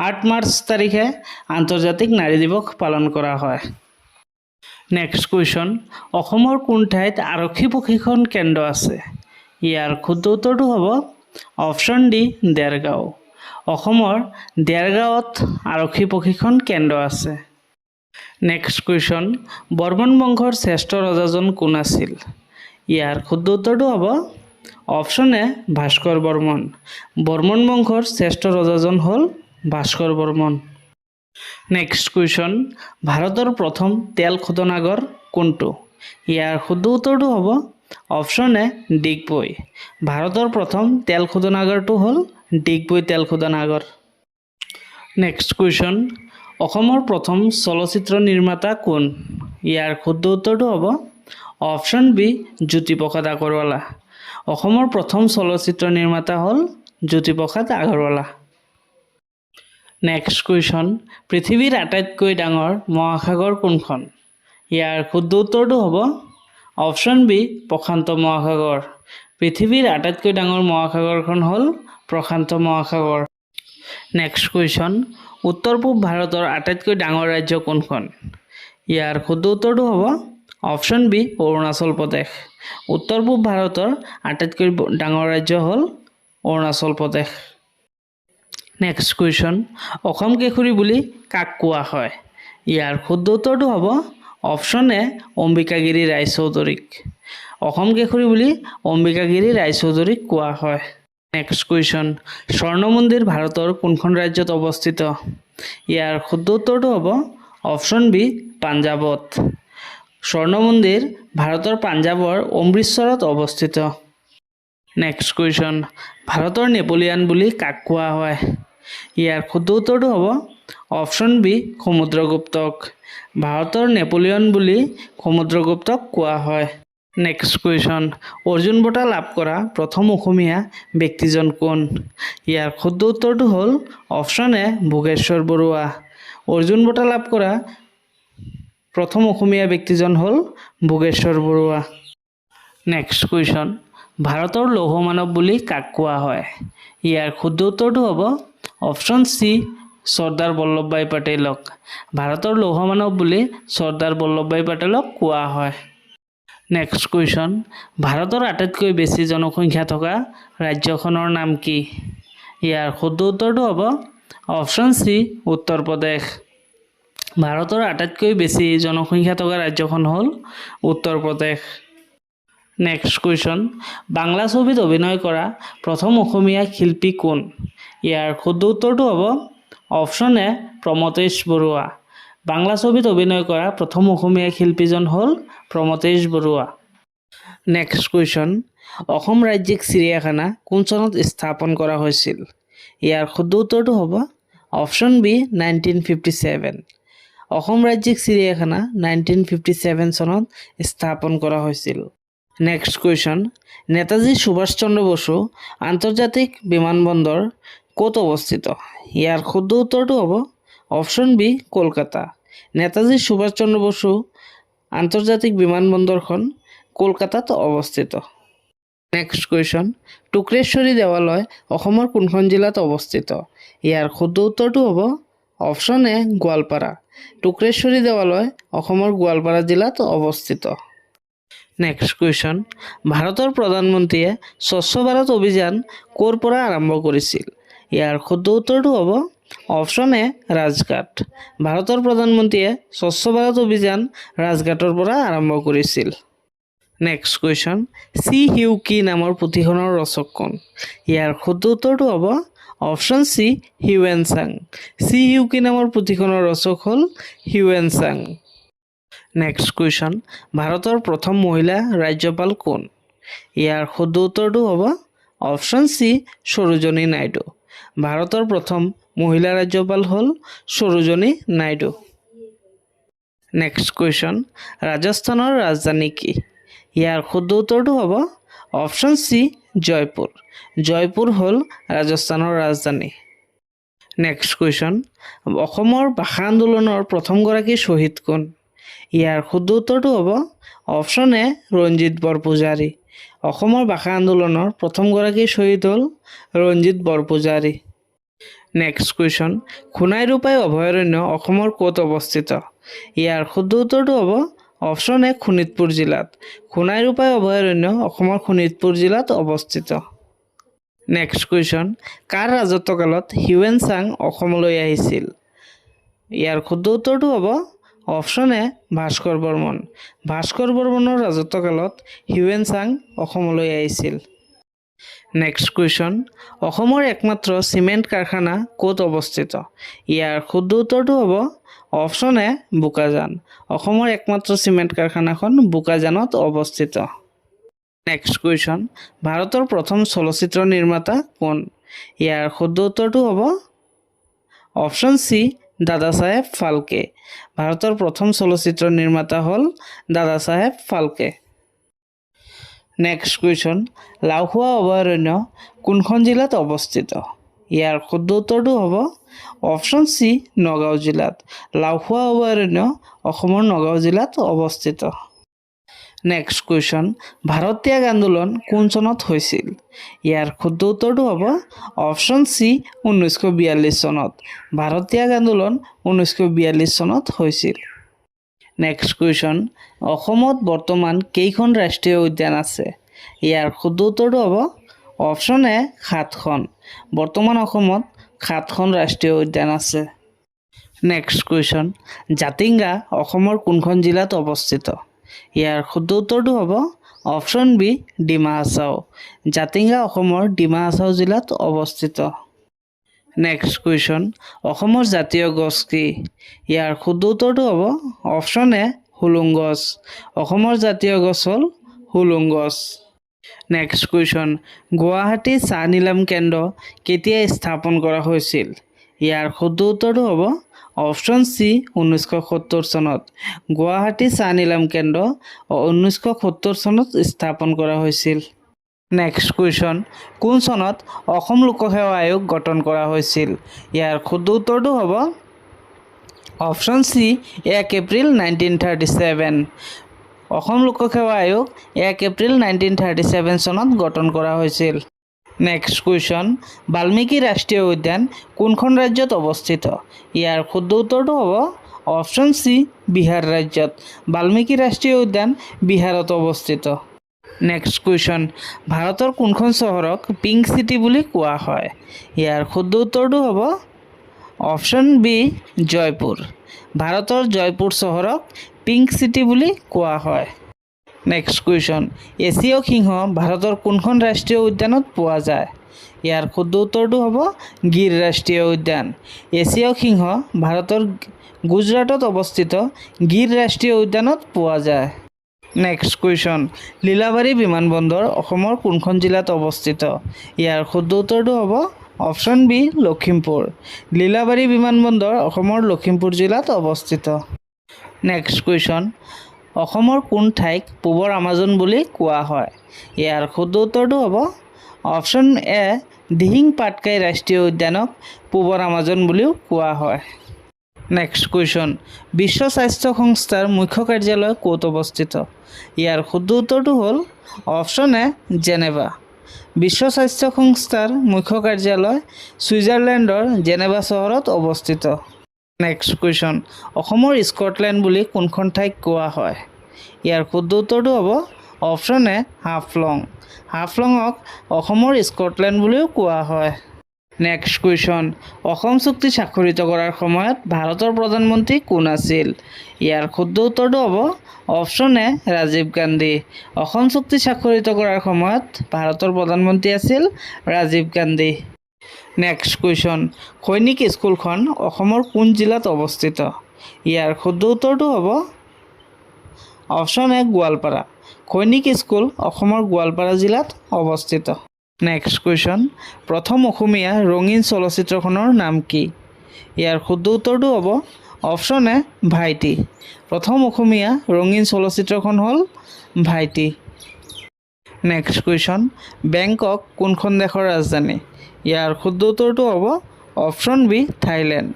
8 মাৰ্চ তাৰিখে আন্তৰ্জাতিক নাৰী দিৱস পালন কৰা হয়। নেক্সট কুৱেশ্যন, অসমৰ কোন ঠাইত আৰক্ষী প্ৰশিক্ষণ কেন্দ্ৰ আছে? ইয়াৰ শুদ্ধ উত্তৰটো হ'ব অপশ্যন ডি দেৰগাঁও। অসমৰ দেৰগাঁৱত আৰক্ষী প্ৰশিক্ষণ কেন্দ্ৰ আছে। নেক্সট কুৱেশ্যন, বৰ্মন বংশৰ শ্ৰেষ্ঠ ৰজাজন কোন আছিল? ইয়াৰ শুদ্ধ উত্তৰটো হ'ব অপশন এ ভাস্কৰ বৰ্মন। বৰ্মন বংশৰ শ্ৰেষ্ঠ ৰজাজন হ'ল ভাস্কৰ বৰ্মন। নেক্সট কুৱেশ্যন, ভাৰতৰ প্ৰথম তেল শোধনাগাৰ কোনটো? ইয়াৰ শুদ্ধ উত্তৰটো হ'ব অপশন এ ডিগবৈ। ভাৰতৰ প্ৰথম তেল শোধনাগাৰটো হ'ল ডিগবৈ তেল শোধনাগাৰ। নেক্সট কুৱেশ্যন, অসমৰ প্ৰথম চলচ্চিত্ৰ নিৰ্মাতা কোন? ইয়াৰ শুদ্ধ উত্তৰটো হ'ব অপশন বি জ্যোতিপ্ৰসাদ আগৰৱালা। অসমৰ প্ৰথম চলচ্চিত্ৰ নিৰ্মাতা হ'ল জ্যোতিপ্ৰসাদ আগৰৱালা। নেক্সট কুৱেশ্যন, পৃথিৱীৰ আটাইতকৈ ডাঙৰ মহাসাগৰ কোনখন? ইয়াৰ শুদ্ধ উত্তৰটো হ'ব অপশন বি প্ৰশান্ত মহাসাগৰ। পৃথিৱীৰ আটাইতকৈ ডাঙৰ মহাসাগৰখন হ'ল প্ৰশান্ত মহাসাগৰ। নেক্সট কুৱেশ্যন, উত্তৰ পূব ভাৰতৰ আটাইতকৈ ডাঙৰ ৰাজ্য কোনখন? ইয়াৰ শুদ্ধ উত্তৰটো হ'ব অপশন বি অৰুণাচল প্ৰদেশ। উত্তৰ পূব ভাৰতৰ আটাইতকৈ ডাঙৰ ৰাজ্য হ'ল অৰুণাচল প্ৰদেশ। নেক্সট কুৱেশ্যন, অসম কেশৰী বুলি কাক কোৱা হয়? ইয়াৰ শুদ্ধ উত্তৰটো হ'ব অপশন এ অম্বিকাগিৰি ৰায়চৌধুৰীক। অসম কেশৰী বুলি অম্বিকাগিৰি ৰায়চৌধুৰীক কোৱা হয়। নেক্সট কুৱেশ্যন, স্বৰ্ণ মন্দিৰ ভাৰতৰ কোনখন ৰাজ্যত অৱস্থিত? ইয়াৰ শুদ্ধ উত্তৰটো হ'ব অপশন বি পাঞ্জাৱত। স্বৰ্ণ মন্দিৰ ভাৰতৰ পাঞ্জাৱৰ অমৃতসৰত অৱস্থিত। নেক্সট কুৱেশ্যন, ভাৰতৰ নেপোলিয়ান বুলি কাক কোৱা হয়? ইয়াৰ শুদ্ধ উত্তৰটো হ'ব অপশন বি সমুদ্ৰগুপ্তক। ভাৰতৰ নেপোলিয়ন বুলি সমুদ্ৰগুপ্তক কোৱা হয়। নেক্সট কুৱেশ্যন, অৰ্জুন বঁটা লাভ কৰা প্ৰথম অসমীয়া ব্যক্তিজন কোন? ইয়াৰ শুদ্ধ উত্তৰটো হ'ল অপশন এ ভোগেশ্বৰ বৰুৱা। অৰ্জুন বঁটা লাভ কৰা প্ৰথম অসমীয়া ব্যক্তিজন হ'ল ভোগেশ্বৰ বৰুৱা। নেক্সট কুৱেশ্যন, ভাৰতৰ লৌহ মানৱ বুলি কাক কোৱা হয়? ইয়াৰ শুদ্ধ উত্তৰটো হ'ব অপশন চি চৰ্দাৰ বল্লভভাই পেটেলক। ভাৰতৰ লৌহ মানৱ বুলি চৰ্দাৰ বল্লভভাই পেটেলক কোৱা হয়। নেক্সট কুৱেশ্যন, ভাৰতৰ আটাইতকৈ বেছি জনসংখ্যা থকা ৰাজ্যখনৰ নাম কি? ইয়াৰ শুদ্ধ উত্তৰটো হ'ব অপশন চি উত্তৰ প্ৰদেশ। ভাৰতৰ আটাইতকৈ বেছি জনসংখ্যা থকা ৰাজ্যখন হ'ল উত্তৰ প্ৰদেশ। নেক্সট কুৱেশ্যন, বাংলা ছবিত অভিনয় কৰা প্ৰথম অসমীয়া শিল্পী কোন? ইয়াৰ শুদ্ধ উত্তৰটো হ'ব অপশন এ প্ৰমথেশ বৰুৱা। বাংলা ছবিত অভিনয় কৰা প্ৰথম অসমীয়া শিল্পীজন হ'ল প্ৰমথেশ বৰুৱা। নেক্সট কুৱেশ্যন, অসম ৰাজ্যিক চিৰিয়াখানা কোন চনত স্থাপন কৰা হৈছিল? ইয়াৰ শুদ্ধ উত্তৰটো হ'ব অপশন বি 1957। অসম ৰাজ্যিক চিৰিয়াখানা 1957 চনত স্থাপন কৰা হৈছিল। নেক্সট কুৱেশ্যন, নেতাজী সুভাষ চন্দ্ৰ বসু আন্তৰ্জাতিক বিমানবন্দৰ ক'ত অৱস্থিত? ইয়াৰ শুদ্ধ উত্তৰটো হ'ব অপশন বি কলকাতা। নেতাজী সুভাষ চন্দ্ৰ বসু আন্তৰ্জাতিক বিমানবন্দৰখন কলকাতাত অৱস্থিত। নেক্সট কুৱেশ্যন, টুক্ৰেশ্বৰী দেৱালয় অসমৰ কোনখন জিলাত অৱস্থিত? ইয়াৰ শুদ্ধ উত্তৰটো হ'ব অপশন এ গোৱালপাৰা। টুক্ৰেশ্বৰী দেৱালয় অসমৰ গোৱালপাৰা জিলাত অৱস্থিত। নেক্সট কুৱেশ্যন, ভাৰতৰ প্ৰধানমন্ত্ৰীয়ে স্বচ্ছ ভাৰত অভিযান ক'ৰ পৰা আৰম্ভ কৰিছিল? ইয়াৰ শুদ্ধ উত্তৰটো হ'ব অপশন এ ৰাজঘাট। ভাৰতৰ প্ৰধানমন্ত্ৰীয়ে স্বচ্ছ ভাৰত অভিযান ৰাজঘাটৰ পৰা আৰম্ভ কৰিছিল। নেক্সট কুৱেশ্যন, চি হিউ কি নামৰ পুথিখনৰ ৰচক কোন? ইয়াৰ শুদ্ধ উত্তৰটো হ'ব অপশন চি হিউৱেন চাং। চি হিউ কি নামৰ পুথিখনৰ ৰচক হ'ল হিউৱেন চাং। নেক্সট কুৱেশ্যন, ভাৰতৰ প্ৰথম মহিলা ৰাজ্যপাল কোন? ইয়াৰ শুদ্ধ উত্তৰটো হ'ব অপশন চি সৰোজিনী নাইডু। ভাৰতৰ প্ৰথম মহিলা ৰাজ্যপাল হ'ল সৰোজিনী নাইডু। নেক্সট কুৱেশ্যন, ৰাজস্থানৰ ৰাজধানী কি? ইয়াৰ শুদ্ধ উত্তৰটো হ'ব অপশন চি জয়পুৰ। জয়পুৰ হ'ল ৰাজস্থানৰ ৰাজধানী। নেক্সট কুৱেশ্যন, অসমৰ ভাষা আন্দোলনৰ প্ৰথমগৰাকী শ্বহীদ কোন? ইয়াৰ শুদ্ধ উত্তৰটো হ'ব অপশন এ ৰঞ্জিত বৰপূজাৰী। অসমৰ ভাষা আন্দোলনৰ প্ৰথমগৰাকী শ্বহীদ হ'ল ৰঞ্জিত বৰপূজাৰী। নেক্সট কুৱেশ্যন, সোণাই ৰূপাই অভয়াৰণ্য অসমৰ ক'ত অৱস্থিত? ইয়াৰ শুদ্ধ উত্তৰটো হ'ব অপশন এ শোণিতপুৰ জিলাত। সোণাই ৰূপাই অভয়াৰণ্য অসমৰ শোণিতপুৰ জিলাত অৱস্থিত। নেক্সট কুৱেশ্যন, কাৰ ৰাজত্বকালত হিউৱেন চাং অসমলৈ আহিছিল? ইয়াৰ শুদ্ধ উত্তৰটো হ'ব অপশন এ ভাস্কৰ বৰ্মন। ভাস্কৰ বৰ্মনৰ ৰাজত্বকালত হিউৱেন চাং অসমলৈ আহিছিল। নেক্সট কুৱেশ্যন অসমৰ একমাত্ৰ চিমেণ্ট কাৰখানা ক'ত অৱস্থিত ইয়াৰ শুদ্ধ উত্তৰটো হ'ব অপশ্যন এ বোকাজান অসমৰ একমাত্ৰ চিমেণ্ট কাৰখানাখন বোকাজানত অৱস্থিত নেক্সট কুৱেশ্যন ভাৰতৰ প্ৰথম চলচ্চিত্ৰ নিৰ্মাতা কোন ইয়াৰ শুদ্ধ উত্তৰটো হ'ব অপশ্যন চি দাদা চাহেব ফাল্কে ভাৰতৰ প্ৰথম চলচ্চিত্ৰ নিৰ্মাতা হ'ল দাদা চাহেব ফাল্কে নেক্সট কুৱেশ্যন লাওখোৱা অভয়াৰণ্য কোনখন জিলাত অৱস্থিত ইয়াৰ শুদ্ধ উত্তৰটো হ'ব অপশ্যন চি নগাঁও জিলাত লাওখোৱা অভয়াৰণ্য অসমৰ নগাঁও জিলাত অৱস্থিত নেক্সট কুৱেশ্যন ভাৰত ত্যাগ আন্দোলন কোন চনত হৈছিল ইয়াৰ শুদ্ধ উত্তৰটো হ'ব অপশ্যন চি 1942 চনত ভাৰত ত্যাগ আন্দোলন 1942 চনত হৈছিল নেক্সট কুৱেশ্যন অসমত বৰ্তমান কেইখন ৰাষ্ট্ৰীয় উদ্যান আছে ইয়াৰ শুদ্ধ উত্তৰটো হ'ব অপশ্যন এ 7খন বৰ্তমান অসমত 7খন ৰাষ্ট্ৰীয় উদ্যান আছে নেক্সট কুৱেশ্যন জাতিংগা অসমৰ কোনখন জিলাত অৱস্থিত ইয়াৰ শুদ্ধ উত্তৰটো হ'ব অপশ্যন বি ডিমা হাছাও জাতিংগা অসমৰ ডিমা হাছাও জিলাত অৱস্থিত নেক্সট কুৱেশ্যন অসমৰ জাতীয় গছ কি ইয়াৰ শুদ্ধ উত্তৰটো হ'ব অপশ্যন এ হুলুং গছ অসমৰ জাতীয় গছ হ'ল হুলুং গছ নেক্সট কুৱেশ্যন গুৱাহাটী চাহ নিলাম কেন্দ্ৰ কেতিয়া স্থাপন কৰা হৈছিল ইয়াৰ শুদ্ধ উত্তৰটো হ'ব অপশ্যন চি 1970 চনত গুৱাহাটী চাহ নিলাম কেন্দ্ৰ 1970 চনত স্থাপন কৰা হৈছিল নেক্সট কুৱেশ্যন কোন চনত অসম লোকসেৱা আয়োগ গঠন কৰা হৈছিল ইয়াৰ শুদ্ধ উত্তৰটো হ'ব অপশ্যন চি 1 এপ্ৰিল 1937 অসম লোকসেৱা আয়োগ 1 এপ্ৰিল 1937 চনত গঠন কৰা হৈছিল নেক্সট কুৱেশ্যন বাল্মীকি ৰাষ্ট্ৰীয় উদ্যান কোনখন ৰাজ্যত অৱস্থিত ইয়াৰ শুদ্ধ উত্তৰটো হ'ব অপশ্যন চি বিহাৰ ৰাজ্যত বাল্মীকি ৰাষ্ট্ৰীয় উদ্যান বিহাৰত অৱস্থিত নেক্সট কুৱেশ্যন ভাৰতৰ কোনখন চহৰক পিংক চিটি বুলি কোৱা হয় ইয়াৰ শুদ্ধ উত্তৰটো হ'ব অপশ্যন বি জয়পুৰ ভাৰতৰ জয়পুৰ চহৰক পিংক চিটি বুলি কোৱা হয় নেক্সট কুৱেশ্যন এছীয় সিংহ ভাৰতৰ কোনখন ৰাষ্ট্ৰীয় উদ্যানত পোৱা যায় ইয়াৰ শুদ্ধ উত্তৰটো হ'ব গিৰ ৰাষ্ট্ৰীয় উদ্যান এছীয় সিংহ ভাৰতৰ গুজৰাটত অৱস্থিত গিৰ ৰাষ্ট্ৰীয় উদ্যানত পোৱা যায় নেক্সট কুৱেশ্যন লীলাবাৰী বিমানবন্দৰ অসমৰ কোনখন জিলাত অৱস্থিত ইয়াৰ শুদ্ধ উত্তৰটো হ'ব অপশ্যন বি লখিমপুৰ লীলাবাৰী বিমানবন্দৰ অসমৰ লখিমপুৰ জিলাত অৱস্থিত নেক্সট কুৱেশ্যন অসমৰ কোন ঠাইক পূবৰ আমাজন বুলি কোৱা হয় ইয়াৰ শুদ্ধ উত্তৰটো হ'ব অপশ্যন এ দিহিং পাটকাই ৰাষ্ট্ৰীয় উদ্যানক পূবৰ আমাজন বুলিও কোৱা হয় নেক্সট কুৱেশ্যন বিশ্ব স্বাস্থ্য সংস্থাৰ মুখ্য কাৰ্যালয় ক'ত অৱস্থিত ইয়াৰ শুদ্ধ উত্তৰটো হ'ল অপশ্যন এ জেনেভা বিশ্ব স্বাস্থ্য সংস্থাৰ মুখ্য কাৰ্যালয় ছুইজাৰলেণ্ডৰ জেনেভা চহৰত অৱস্থিত নেক্সট কুৱেশ্যন অসমৰ স্কটলেণ্ড বুলি কোনখন ঠাইক কোৱা হয় ইয়াৰ শুদ্ধ উত্তৰটো হ'ব অপশ্যন এ হাফলঙক অসমৰ স্কটলেণ্ড বুলিও কোৱা হয় নেক্সট কুৱেশ্যন অসম চুক্তি স্বাক্ষৰিত কৰাৰ সময়ত ভাৰতৰ প্ৰধানমন্ত্ৰী কোন আছিল ইয়াৰ শুদ্ধ উত্তৰটো হ'ব অপশ্যন এ ৰাজীৱ গান্ধী অসম চুক্তি স্বাক্ষৰিত কৰাৰ সময়ত ভাৰতৰ প্ৰধানমন্ত্ৰী আছিল ৰাজীৱ গান্ধী নেক্সট কুৱেশ্যন সৈনিক স্কুলখন অসমৰ কোন জিলাত অৱস্থিত ইয়াৰ শুদ্ধ উত্তৰটো হ'ব অপশ্যন এ গোৱালপাৰা সৈনিক স্কুল অসমৰ গোৱালপাৰা জিলাত অৱস্থিত নেক্সট কুৱেশ্যন প্ৰথম অসমীয়া ৰঙীন চলচ্চিত্ৰখনৰ নাম কি ইয়াৰ শুদ্ধ উত্তৰটো হ'ব অপশ্যন এ ভাইটি প্ৰথম অসমীয়া ৰঙীন চলচ্চিত্ৰখন হ'ল ভাইটি নেক্সট কুৱেশ্যন বেংকক কোনখন দেশৰ ৰাজধানী ইয়াৰ শুদ্ধ উত্তৰটো হ'ব অপশ্যন বি থাইলেণ্ড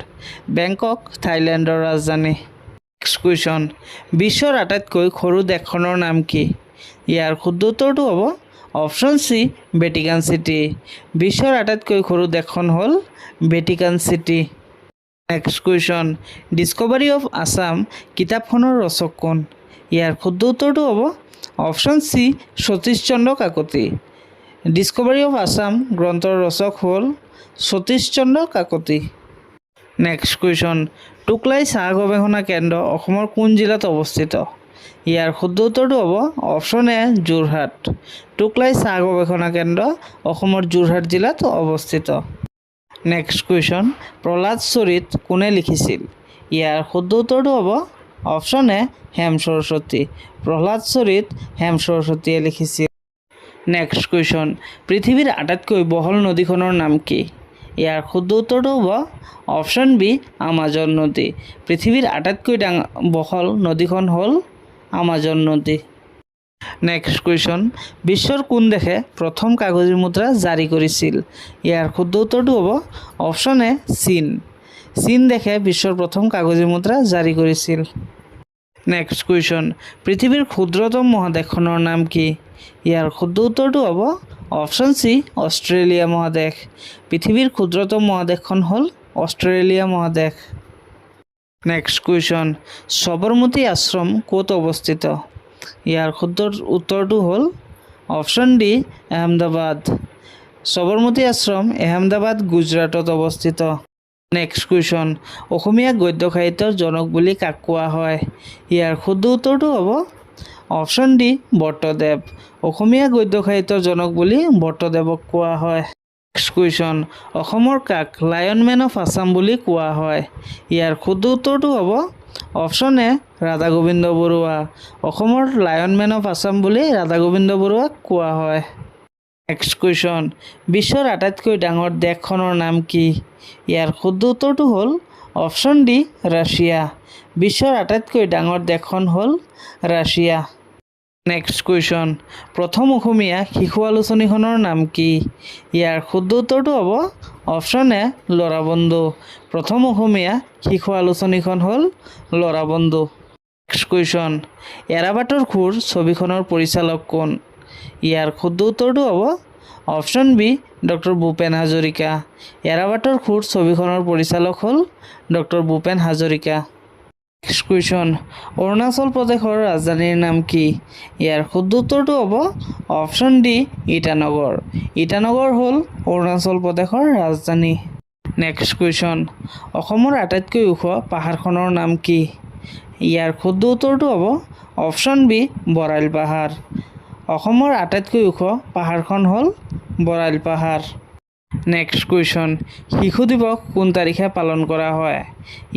বেংকক থাইলেণ্ডৰ ৰাজধানী নেক্সট কুৱেশ্যন বিশ্বৰ আটাইতকৈ সৰু দেশখনৰ নাম কি ইয়াৰ শুদ্ধ উত্তৰটো হ'ব অপশ্যন চি ভেটিকান চিটি বিশ্বৰ আটাইতকৈ সৰু দেশখন হ'ল Vatican city next question discovery of Assam কিতাপখনৰ ৰচক কোন ইয়াৰ শুদ্ধ উত্তৰটো হ'ব option C Satish Chandra Kakati discovery of Assam গ্ৰন্থৰ ৰচক হ'ল সতীশ চন্দ্ৰ কাকতি নেক্সট কুৱেশ্যন টুকলাই চাহ গৱেষণা কেন্দ্ৰ অসমৰ কোন জিলাত অৱস্থিত ইয়াৰ শুদ্ধ উত্তৰটো হ'ব অপশ্যন এ যোৰহাট। টোকলাই চাহ গৱেষণা কেন্দ্ৰ অসমৰ যোৰহাট জিলাত অৱস্থিত। নেক্সট কুৱেশ্যন, প্ৰহ্লাদ চৰিত কোনে লিখিছিল? ইয়াৰ শুদ্ধ উত্তৰটো হ'ব অপশ্যন এ হেম সৰস্বতী। প্ৰহ্লাদ চৰিত হেম সৰস্বতীয়ে লিখিছিল। নেক্সট কুৱেশ্যন, পৃথিৱীৰ আটাইতকৈ বহল নদীখনৰ নাম কি? ইয়াৰ শুদ্ধ উত্তৰটো হ'ব অপশ্যন বি আমাজন নদী। পৃথিৱীৰ আটাইতকৈ বহল নদীখন হ'ল আমাজন নদী। নেক্সট কুৱেশ্যন, বিশ্বৰ কোন দেশে প্ৰথম কাগজী মুদ্ৰা জাৰি কৰিছিল? ইয়াৰ শুদ্ধ উত্তৰটো হ'ব অপশ্যন এ চীন। চীন দেশে বিশ্বৰ প্ৰথম কাগজী মুদ্ৰা জাৰি কৰিছিল। নেক্সট কুৱেশ্যন, পৃথিৱীৰ ক্ষুদ্ৰতম মহাদেশখনৰ নাম কি? ইয়াৰ শুদ্ধ উত্তৰটো হ'ব অপশ্যন চি অষ্ট্ৰেলিয়া মহাদেশ। পৃথিৱীৰ ক্ষুদ্ৰতম মহাদেশখন হ'ল অষ্ট্ৰেলিয়া মহাদেশ। নেক্সট কুৱেশ্যন, সবৰমতী আশ্ৰম ক'ত অৱস্থিত? ইয়াৰ শুদ্ধ উত্তৰটো হ'ল অপশ্যন ডি আহমেদাবাদ। সবৰমতী আশ্ৰম আহমেদাবাদ গুজৰাটত অৱস্থিত। নেক্সট কুৱেশ্যন, অসমীয়া গদ্য সাহিত্যৰ জনক বুলি কাক কোৱা হয়? ইয়াৰ শুদ্ধ উত্তৰটো হ'ব অপশ্যন ডি বৰ্তদেৱ। অসমীয়া গদ্য সাহিত্যৰ জনক বুলি বৰ্তদেৱক কোৱা হয়। নেক্সট কুৱেশ্যন, অসমৰ কাক লায়ন মেন অফ আছাম বুলি কোৱা হয়? ইয়াৰ শুদ্ধ উত্তৰটো হ'ব অপশ্যন এ ৰাধা গোবিন্দ বৰুৱা। অসমৰ লায়ন মেন অফ আছাম বুলি ৰাধা গোবিন্দ বৰুৱাক কোৱা হয়। নেক্সট কুৱেশ্যন, বিশ্বৰ আটাইতকৈ ডাঙৰ দেশখনৰ নাম কি? ইয়াৰ শুদ্ধ উত্তৰটো হ'ল অপশ্যন ডি ৰাছিয়া। বিশ্বৰ আটাইতকৈ ডাঙৰ দেশখন হ'ল ৰাছিয়া। নেক্সট কুৱেশ্যন, প্ৰথম অসমীয়া শিশু আলোচনীখনৰ নাম কি? ইয়াৰ শুদ্ধ উত্তৰটো হ'ব অপশ্যন এ ল'ৰা বন্ধু। প্ৰথম অসমীয়া শিশু আলোচনীখন হ'ল ল'ৰা বন্ধু। নেক্সট কুৱেশ্যন, এৰাবাটৰ খুৰ ছবিখনৰ পৰিচালক কোন? ইয়াৰ শুদ্ধ উত্তৰটো হ'ব option B doctor Bhupen Hazarika. এৰাবাটৰ খুৰ ছবিখনৰ পৰিচালক হ'ল doctor Bhupen Hazarika. Next question, Arunachal প্ৰদেশৰ ৰাজধানীৰ নাম কি? ইয়াৰ শুদ্ধ উত্তৰটো হ'ব অপশ্যন ডি ইটানগৰ। ইটানগৰ হ'ল অৰুণাচল প্ৰদেশৰ ৰাজধানী। নেক্সট কুৱেশ্যন, অসমৰ আটাইতকৈ ওখ পাহাৰখনৰ নাম কি? ইয়াৰ শুদ্ধ উত্তৰটো হ'ব অপশ্যন বি বৰাইল পাহাৰ। অসমৰ আটাইতকৈ ওখ পাহাৰখন হ'ল বৰাইল পাহাৰ। নেক্সট কুৱেশ্যন, শিশু দিৱস কোন তাৰিখে পালন কৰা হয়?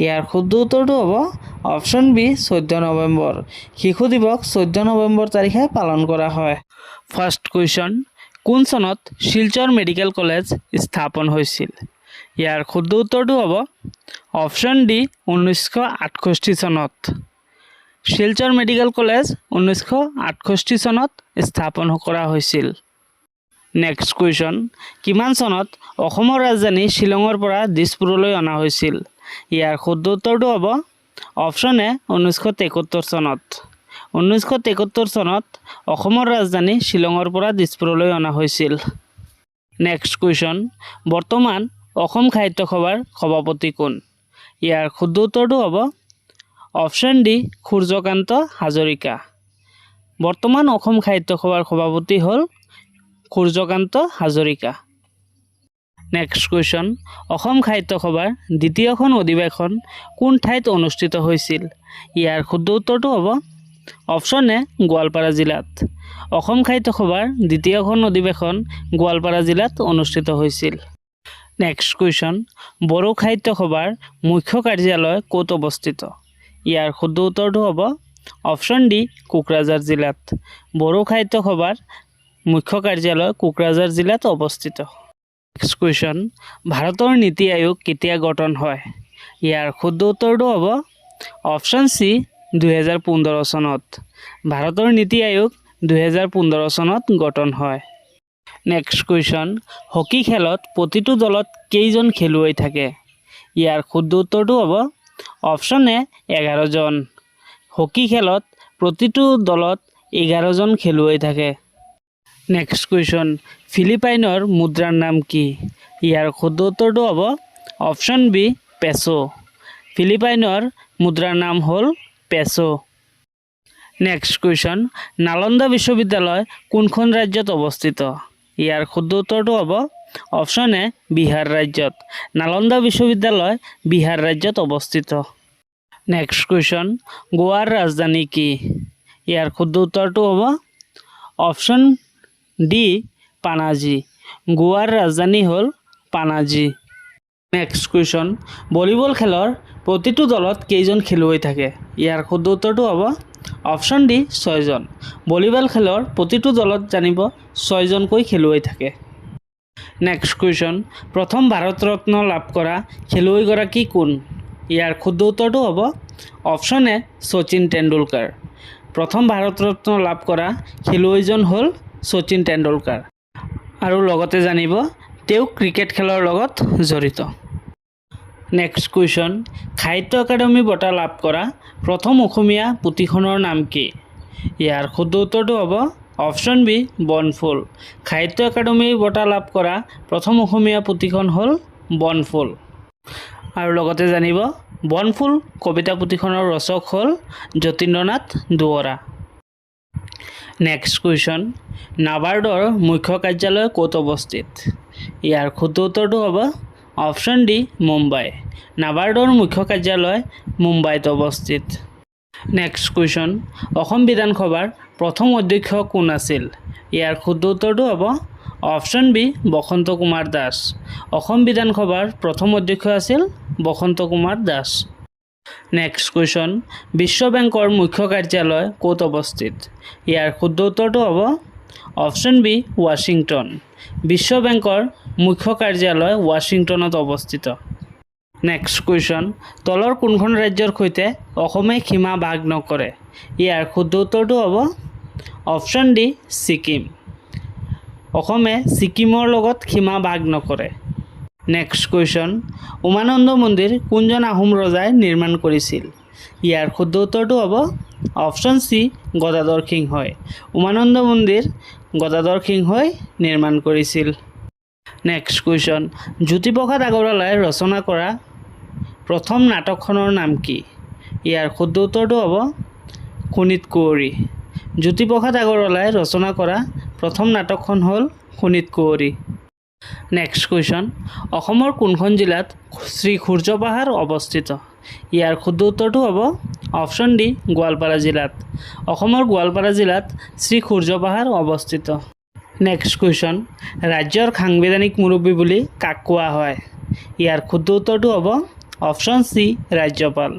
ইয়াৰ শুদ্ধ উত্তৰটো হ'ব অপশ্যন বি 14 নৱেম্বৰ। শিশু দিৱস 14 নৱেম্বৰ তাৰিখে পালন কৰা হয়। ফাৰ্ষ্ট কুৱেশ্যন, কোন চনত শিলচৰ মেডিকেল কলেজ স্থাপন হৈছিল? ইয়াৰ শুদ্ধ উত্তৰটো হ'ব অপশ্যন ডি 1968 চনত। শিলচৰ মেডিকেল কলেজ 1968 চনত স্থাপন কৰা হৈছিল। নেক্সট কুৱেশ্যন, কিমান চনত অসমৰ ৰাজধানী শ্বিলঙৰ পৰা দিছপুৰলৈ অনা হৈছিল? ইয়াৰ শুদ্ধ উত্তৰটো হ'ব অপশ্যন এ 1973 চনত। 1973 চনত অসমৰ ৰাজধানী শ্বিলঙৰ পৰা দিছপুৰলৈ অনা হৈছিল। নেক্সট কুৱেশ্যন, বৰ্তমান অসম সাহিত্য সভাৰ সভাপতি কোন? ইয়াৰ শুদ্ধ উত্তৰটো হ'ব অপশ্যন ডি সূৰ্যকান্ত হাজৰিকা। বৰ্তমান অসম সাহিত্য সভাৰ সভাপতি হ'ল সূৰ্যকান্ত হাজৰিকা। নেক্সট কুৱেশ্যন, অসম সাহিত্য সভাৰ দ্বিতীয়খন অধিৱেশন কোন ঠাইত অনুষ্ঠিত হৈছিল? ইয়াৰ শুদ্ধ উত্তৰটো হ'ব অপশ্যন এ গোৱালপাৰা জিলাত। অসম সাহিত্য সভাৰ দ্বিতীয়খন অধিৱেশন গোৱালপাৰা জিলাত অনুষ্ঠিত হৈছিল। নেক্সট কুৱেশ্যন, বড়ো সাহিত্য সভাৰ মুখ্য কাৰ্যালয় ক'ত অৱস্থিত? ইয়াৰ শুদ্ধ উত্তৰটো হ'ব অপশ্যন ডি কোকৰাঝাৰ জিলাত। বড়ো সাহিত্য সভাৰ মুখ্য কাৰ্যালয় কোকৰাঝাৰ জিলাত অৱস্থিত। নেক্সট কুৱেশ্যন, ভাৰতৰ নীতি আয়োগ কেতিয়া গঠন হয়? ইয়াৰ শুদ্ধ উত্তৰটো হ'ব অপশ্যন চি 2015 চনত। ভাৰতৰ নীতি আয়োগ 2015 চনত গঠন হয়। নেক্সট কুৱেশ্যন, হকী খেলত প্ৰতিটো দলত কেইজন খেলুৱৈ থাকে? ইয়াৰ শুদ্ধ উত্তৰটো হ'ব অপশ্যন এ 11 জন। হকী খেলত প্ৰতিটো দলত 11 জন খেলুৱৈ থাকে। নেক্সট কুৱেশ্যন, ফিলিপাইনৰ মুদ্ৰাৰ নাম কি? ইয়াৰ শুদ্ধ উত্তৰটো হ'ব অপশ্যন বি পেছো। ফিলিপাইনৰ মুদ্ৰাৰ নাম হ'ল পেছো। নেক্সট কুৱেশ্যন, নালন্দা বিশ্ববিদ্যালয় কোনখন ৰাজ্যত অৱস্থিত? ইয়াৰ শুদ্ধ উত্তৰটো হ'ব অপশ্যন এ বিহাৰ ৰাজ্যত। নালন্দা বিশ্ববিদ্যালয় বিহাৰ ৰাজ্যত অৱস্থিত। নেক্সট কুৱেশ্যন, গোৱাৰ ৰাজধানী কি? ইয়াৰ শুদ্ধ উত্তৰটো হ'ব অপশ্যন ডি পানাজী। গোৱাৰ ৰাজধানী হ'ল পানাজী। নেক্সট কুৱেশ্যন, ভলীবল খেলৰ প্ৰতিটো দলত কেইজন খেলুৱৈ থাকে? ইয়াৰ শুদ্ধ উত্তৰটো হ'ব অপশ্যন ডি 6 জন। ভলীবল খেলৰ প্ৰতিটো দলত জানিব 6 জনকৈ খেলুৱৈ থাকে। নেক্সট কুৱেশ্যন, প্ৰথম ভাৰত ৰত্ন লাভ কৰা খেলুৱৈগৰাকী কোন? ইয়াৰ শুদ্ধ উত্তৰটো হ'ব অপশ্যন এ শচীন তেণ্ডুলকাৰ। প্ৰথম ভাৰত ৰত্ন লাভ কৰা খেলুৱৈজন হ'ল শচীন তেণ্ডুলকাৰ। আৰু লগতে জানিব তেওঁ ক্ৰিকেট খেলৰ লগত জড়িত। নেক্সট কুৱেশ্যন, সাহিত্য একাডেমী বঁটা লাভ কৰা প্ৰথম অসমীয়া পুথিখনৰ নাম কি? ইয়াৰ শুদ্ধ উত্তৰটো হ'ব অপশ্যন বি বনফুল। সাহিত্য একাডেমী বঁটা লাভ কৰা প্ৰথম অসমীয়া পুথিখন হ'ল বনফুল। আৰু লগতে জানিব বনফুল কবিতা পুথিখনৰ ৰচক হ'ল যতীন্দ্ৰনাথ দুৱৰা। নেক্সট কুৱেশ্যন, নাবাৰ্ডৰ মুখ্য কাৰ্যালয় ক'ত অৱস্থিত? ইয়াৰ শুদ্ধ উত্তৰটো হ'ব অপশ্যন ডি মুম্বাই। নাবাৰ্ডৰ মুখ্য কাৰ্যালয় মুম্বাইত অৱস্থিত। নেক্সট কুৱেশ্যন, অসম বিধানসভাৰ প্ৰথম অধ্যক্ষ কোন আছিল? ইয়াৰ শুদ্ধ উত্তৰটো হ'ব অপশ্যন বি বসন্ত কুমাৰ দাস। অসম বিধানসভাৰ প্ৰথম অধ্যক্ষ আছিল বসন্ত কুমাৰ দাস। নেক্সট কুৱেশ্যন, বিশ্ব বেংকৰ মুখ্য কাৰ্যালয় ক'ত অৱস্থিত? ইয়াৰ শুদ্ধ উত্তৰটো হ'ব অপশ্যন বি ৱাশ্বিংটন। বিশ্ব বেংকৰ মুখ্য কাৰ্যালয় ৱাশ্বিংটনত অৱস্থিত। নেক্সট কুৱেশ্যন, তলৰ কোনখন ৰাজ্যৰ সৈতে অসমে সীমা ভাগ নকৰে? ইয়াৰ শুদ্ধ উত্তৰটো হ'ব অপশ্যন ডি ছিকিম। অসমে ছিকিমৰ লগত সীমা ভাগ নকৰে। নেক্সট কুৱেশ্যন, উমানন্দ মন্দিৰ কোনজন আহোম ৰজাই নিৰ্মাণ কৰিছিল? ইয়াৰ শুদ্ধ উত্তৰটো হ'ব অপশ্যন চি গদাধৰ সিংহই। উমানন্দ মন্দিৰ গদাধৰ সিংহই নিৰ্মাণ কৰিছিল। নেক্সট কুৱেশ্যন, জ্যোতিপ্ৰসাদ আগৰৱালাই ৰচনা কৰা প্ৰথম নাটকখনৰ নাম কি? ইয়াৰ শুদ্ধ উত্তৰটো হ'ব শোণিত কুঁৱৰী। জ্যোতিপ্ৰসাদ আগৰৱালাই ৰচনা কৰা প্ৰথম নাটকখন হ'ল শোণিত কুঁৱৰী। নেক্সট কুৱেশ্যন, অসমৰ কোনখন জিলাত শ্ৰী সূৰ্য পাহাৰ অৱস্থিত? ইয়াৰ শুদ্ধ উত্তৰটো হ'ব অপশ্যন ডি গোৱালপাৰা জিলাত। অসমৰ গোৱালপাৰা জিলাত শ্ৰী সূৰ্য পাহাৰ অৱস্থিত। নেক্সট কুৱেশ্যন, ৰাজ্যৰ সাংবিধানিক মুৰব্বী বুলি কাক কোৱা হয়? ইয়াৰ শুদ্ধ উত্তৰটো হ'ব অপশ্যন চি ৰাজ্যপাল।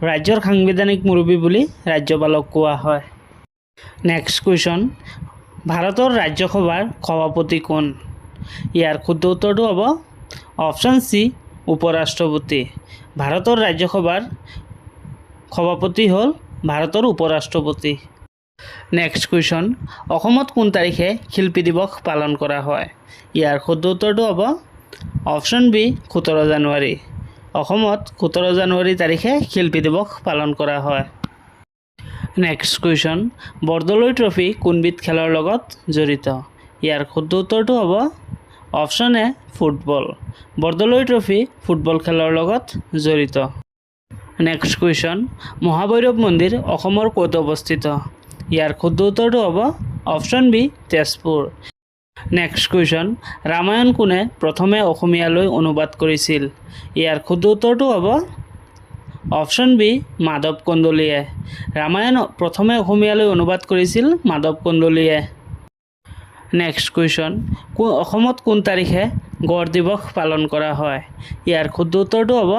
ৰাজ্যৰ সাংবিধানিক মুৰব্বী বুলি ৰাজ্যপালক কোৱা হয়। নেক্সট কুৱেশ্যন, ভাৰতৰ ৰাজ্যসভাৰ সভাপতি কোন? ইয়াৰ শুদ্ধ উত্তৰটো হ'ব অপশ্যন চি উপৰাষ্ট্ৰপতি। ভাৰতৰ ৰাজ্যসভাৰ সভাপতি হ'ল ভাৰতৰ উপৰাষ্ট্ৰপতি। নেক্সট কুৱেশ্যন, অসমত কোন তাৰিখে শিল্পী দিৱস পালন কৰা হয়? ইয়াৰ শুদ্ধ উত্তৰটো হ'ব অপশ্যন বি 17 জানুৱাৰী। অসমত 17 জানুৱাৰী তাৰিখে শিল্পী দিৱস পালন কৰা হয়। নেক্সট কুৱেশ্যন, বৰদলৈ ট্ৰফী কোনবিধ খেলৰ লগত জড়িত? ইয়াৰ শুদ্ধ উত্তৰটো হ'ব অপশ্যন এ ফুটবল। বৰদলৈ ট্ৰফী ফুটবল খেলৰ লগত জড়িত। নেক্সট কুৱেশ্যন, মহাভৈৰৱ মন্দিৰ অসমৰ ক'ত অৱস্থিত? ইয়াৰ শুদ্ধ উত্তৰটো হ'ব option B Tezpur. Next question, Ramayana কোনে প্ৰথমে অসমীয়ালৈ অনুবাদ কৰিছিল? ইয়াৰ শুদ্ধ উত্তৰটো হ'ব অপশ্যন বি মাধৱ কন্দলীয়ে। ৰামায়ণ প্ৰথমে অসমীয়ালৈ অনুবাদ কৰিছিল মাধৱ কন্দলীয়ে। নেক্সট কুৱেশ্যন, অসমত কোন তাৰিখে গড় দিৱস পালন কৰা হয়? ইয়াৰ শুদ্ধ উত্তৰটো হ'ব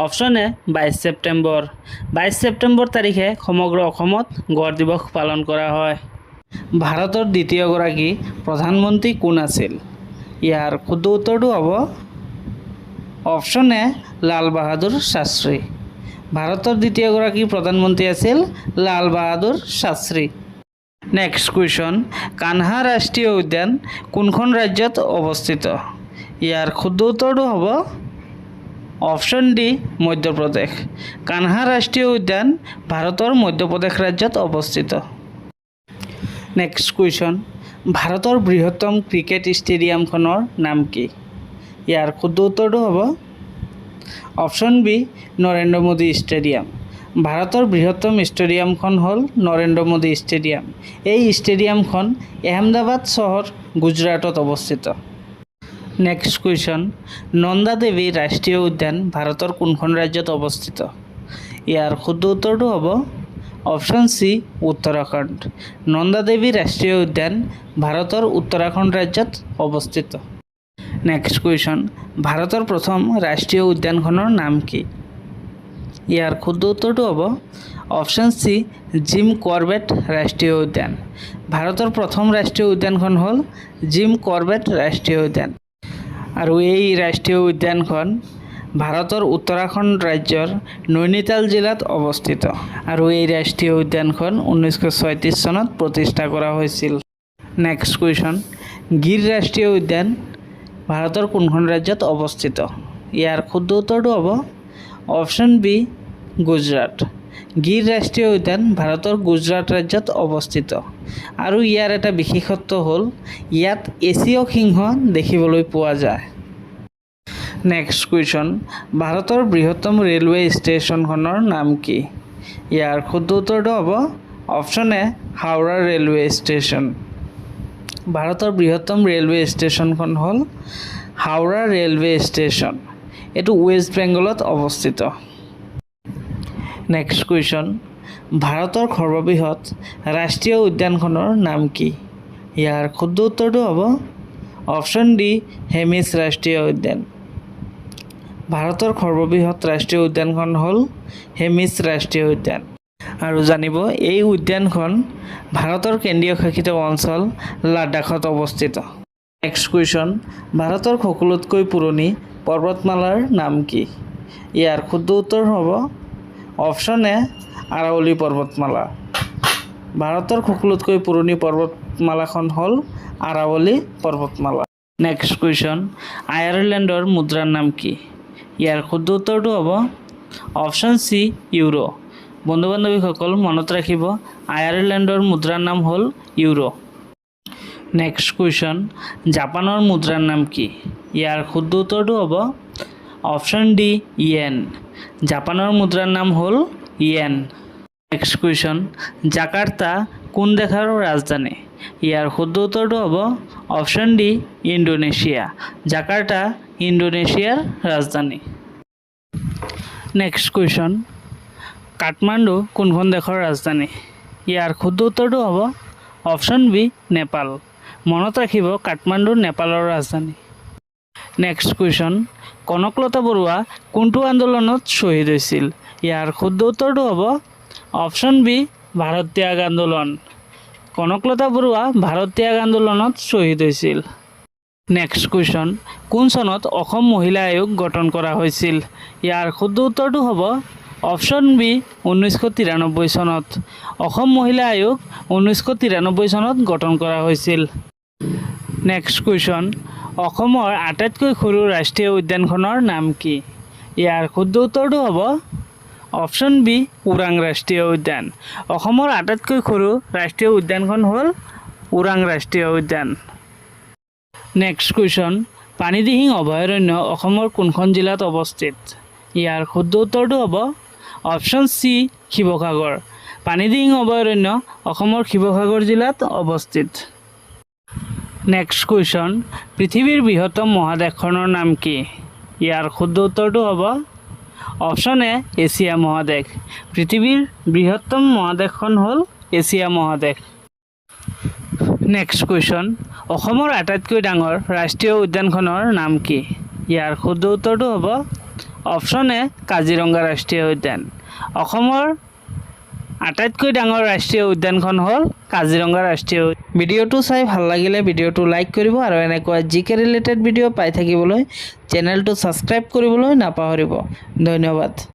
অপশ্যন এ 22 ছেপ্টেম্বৰ। 22 ছেপ্টেম্বৰ তাৰিখে সমগ্ৰ অসমত গড় দিৱস পালন কৰা হয়। ভাৰতৰ দ্বিতীয়গৰাকী প্ৰধানমন্ত্ৰী কোন আছিল? ইয়াৰ শুদ্ধ উত্তৰটো হ'ব অপশ্যন এ লাল বাহাদুৰ শাস্ত্ৰী। ভাৰতৰ দ্বিতীয়গৰাকী প্ৰধানমন্ত্ৰী আছিল লাল বাহাদুৰ শাস্ত্ৰী। নেক্সট কুৱেশ্যন, কানহা ৰাষ্ট্ৰীয় উদ্যান কোনখন ৰাজ্যত অৱস্থিত? ইয়াৰ শুদ্ধ উত্তৰটো হ'ব অপশ্যন ডি মধ্যপ্ৰদেশ। কানহা ৰাষ্ট্ৰীয় উদ্যান ভাৰতৰ মধ্যপ্ৰদেশ ৰাজ্যত অৱস্থিত। নেক্সট কুৱেশ্যন, ভাৰতৰ বৃহত্তম ক্ৰিকেট ষ্টেডিয়ামখনৰ নাম কি? ইয়াৰ শুদ্ধ উত্তৰটো হ'ব option B Narendra Modi stadium. ভাৰতৰ বৃহত্তম ষ্টেডিয়ামখন হ'ল নৰেন্দ্ৰ মোদী ষ্টেডিয়াম। এই ষ্টেডিয়ামখন আহমেদাবাদ চহৰ গুজৰাটত অৱস্থিত। নেক্সট কুৱেশ্যন, নন্দা দেৱী ৰাষ্ট্ৰীয় উদ্যান ভাৰতৰ কোনখন ৰাজ্যত অৱস্থিত? ইয়াৰ শুদ্ধ উত্তৰটো হ'ব অপশন সি উত্তৰাখণ্ড। নন্দা দেৱী ৰাষ্ট্ৰীয় উদ্যান ভাৰতৰ উত্তৰাখণ্ড ৰাজ্যত অৱস্থিত। নেক্সট কুৱেশ্যন, ভাৰতৰ প্ৰথম ৰাষ্ট্ৰীয় উদ্যানখনৰ নাম কি? ইয়াৰ শুদ্ধ উত্তৰটো হ'ব অপশন সি জিম কৰবেট ৰাষ্ট্ৰীয় উদ্যান। ভাৰতৰ প্ৰথম ৰাষ্ট্ৰীয় উদ্যানখন হ'ল জিম কৰবেট ৰাষ্ট্ৰীয় উদ্যান আৰু এই ৰাষ্ট্ৰীয় উদ্যানখন ভাৰতৰ উত্তৰাখণ্ড ৰাজ্যৰ নৈনিতাল জিলাত অৱস্থিত আৰু এই ৰাষ্ট্ৰীয় উদ্যানখন 1936 চনত প্ৰতিষ্ঠা কৰা হৈছিল। নেক্সট কুৱেশ্যন, গিৰ ৰাষ্ট্ৰীয় উদ্যান ভাৰতৰ কোনখন ৰাজ্যত অৱস্থিত? ইয়াৰ শুদ্ধ উত্তৰটো হ'ব অপশন বি গুজৰাট। গিৰ ৰাষ্ট্ৰীয় উদ্যান ভাৰতৰ গুজৰাট ৰাজ্যত অৱস্থিত আৰু ইয়াৰ এটা বিশেষত্ব হ'ল ইয়াত এছীয় সিংহ দেখিবলৈ পোৱা যায়। নেক্সট কুৱেশ্যন, ভাৰতৰ বৃহত্তম ৰেলৱে ষ্টেচনখনৰ নাম কি? ইয়াৰ শুদ্ধ উত্তৰটো হ'ব option A Howrah railway station. ভাৰতৰ বৃহত্তম ৰেলৱে ষ্টেচনখন হ'ল হাওৰা ৰেলৱে ষ্টেচন। এইটো ৱেষ্ট বেংগলত অৱস্থিত। নেক্সট কুৱেশ্যন, ভাৰতৰ সৰ্ববৃহৎ ৰাষ্ট্ৰীয় উদ্যানখনৰ নাম কি? ইয়াৰ শুদ্ধ উত্তৰটো হ'ব অপশন ডি হেমিছ ৰাষ্ট্ৰীয় উদ্যান। ভাৰতৰ সৰ্ববৃহৎ ৰাষ্ট্ৰীয় উদ্যানখন হ'ল হেমিছ ৰাষ্ট্ৰীয় উদ্যান আৰু জানিব এই উদ্যানখন ভাৰতৰ কেন্দ্ৰীয় শাসিত অঞ্চল লাডাখত অৱস্থিত। নেক্সট কুৱেশ্যন, ভাৰতৰ সকলোতকৈ পুৰণি পৰ্বতমালাৰ নাম কি? ইয়াৰ শুদ্ধ উত্তৰ হ'ব অপশন এ আৰাৱলী পৰ্বতমালা। ভাৰতৰ সকলোতকৈ পুৰণি পৰ্বতমালাখন হ'ল আৰাৱলী পৰ্বতমালা। নেক্সট কুৱেশ্যন, আয়াৰলেণ্ডৰ মুদ্ৰাৰ নাম কি? ইয়াৰ শুদ্ধ উত্তৰটো হ'ব অপশন চি ইউৰো। বন্ধু বান্ধৱীসকল মনত ৰাখিব আয়াৰলেণ্ডৰ মুদ্ৰাৰ নাম হ'ল ইউৰো। নেক্সট কুৱেশ্যন, জাপানৰ মুদ্ৰাৰ নাম কি? ইয়াৰ শুদ্ধ উত্তৰটো হ'ব অপশন ডি ইয়েন। জাপানৰ মুদ্ৰাৰ নাম হ'ল ইয়েন। নেক্সট কুৱেশ্যন, জাকাৰ্টা কোন দেশৰ ৰাজধানী? ইয়াৰ শুদ্ধ উত্তৰটো হ'ব অপশন ডি ইণ্ডোনেছিয়া। জাকাৰ্টা ইণ্ডোনেছিয়াৰ ৰাজধানী। নেক্সট কুৱেশ্যন, কাঠমাণ্ডু কোনখন দেশৰ ৰাজধানী? ইয়াৰ শুদ্ধ উত্তৰটো হ'ব অপশন বি নেপাল। মনত ৰাখিব কাঠমাণ্ডু নেপালৰ ৰাজধানী। নেক্সট কুৱেশ্যন, কনকলতা বৰুৱা কোনটো আন্দোলনত শ্বহীদ হৈছিল? ইয়াৰ শুদ্ধ উত্তৰটো হ'ব অপশন বি ভাৰত ত্যাগ আন্দোলন। কনকলতা বৰুৱা ভাৰত ত্যাগ আন্দোলনত শ্বহীদ হৈছিল। নেক্সট কুৱেশ্যন, কোন চনত অসম মহিলা আয়োগ গঠন কৰা হৈছিল? ইয়াৰ শুদ্ধ উত্তৰটো হ'ব অপশন বি 1993 চনত। অসম মহিলা আয়োগ 1993 চনত গঠন কৰা হৈছিল। নেক্সট কুৱেশ্যন, অসমৰ আটাইতকৈ সৰু ৰাষ্ট্ৰীয় উদ্যানখনৰ নাম কি? ইয়াৰ শুদ্ধ উত্তৰটো হ'ব অপশন বি ওৰাং ৰাষ্ট্ৰীয় উদ্যান। অসমৰ আটাইতকৈ সৰু ৰাষ্ট্ৰীয় উদ্যানখন হ'ল ওৰাং ৰাষ্ট্ৰীয় উদ্যান। নেক্সট কুৱেশ্যন, পানীদিহিং অভয়াৰণ্য অসমৰ কোনখন জিলাত অৱস্থিত? ইয়াৰ শুদ্ধ উত্তৰটো হ'ব অপশন চি শিৱসাগৰ। পানীদিহিং অভয়াৰণ্য অসমৰ শিৱসাগৰ জিলাত অৱস্থিত। নেক্সট কুৱেশ্যন, পৃথিৱীৰ বৃহত্তম মহাদেশখনৰ নাম কি? ইয়াৰ শুদ্ধ উত্তৰটো হ'ব অপশন এ এছিয়া মহাদেশ। পৃথিৱীৰ বৃহত্তম মহাদেশখন হ'ল এছিয়া মহাদেশ। নেক্সট কুৱেশ্যন, অসমৰ আটাইতকৈ ডাঙৰ ৰাষ্ট্ৰীয় উদ্যানখনৰ নাম কি? ইয়াৰ শুদ্ধ উত্তৰটো হ'ব অপশন এ কাজিৰঙা ৰাষ্ট্ৰীয় উদ্যান। অসমৰ আটাইতকৈ ডাঙৰ ৰাষ্ট্ৰীয় উদ্যানখন হ'ল কাজিৰঙা ৰাষ্ট্ৰীয় উদ্যান। ভিডিঅ'টো চাই ভাল লাগিলে ভিডিঅ'টো লাইক কৰিব আৰু এনেকুৱা জিকে ৰিলেটেড ভিডিঅ' পাই থাকিবলৈ চেনেলটো ছাবস্ক্ৰাইব কৰিবলৈ নাপাহৰিব। ধন্যবাদ।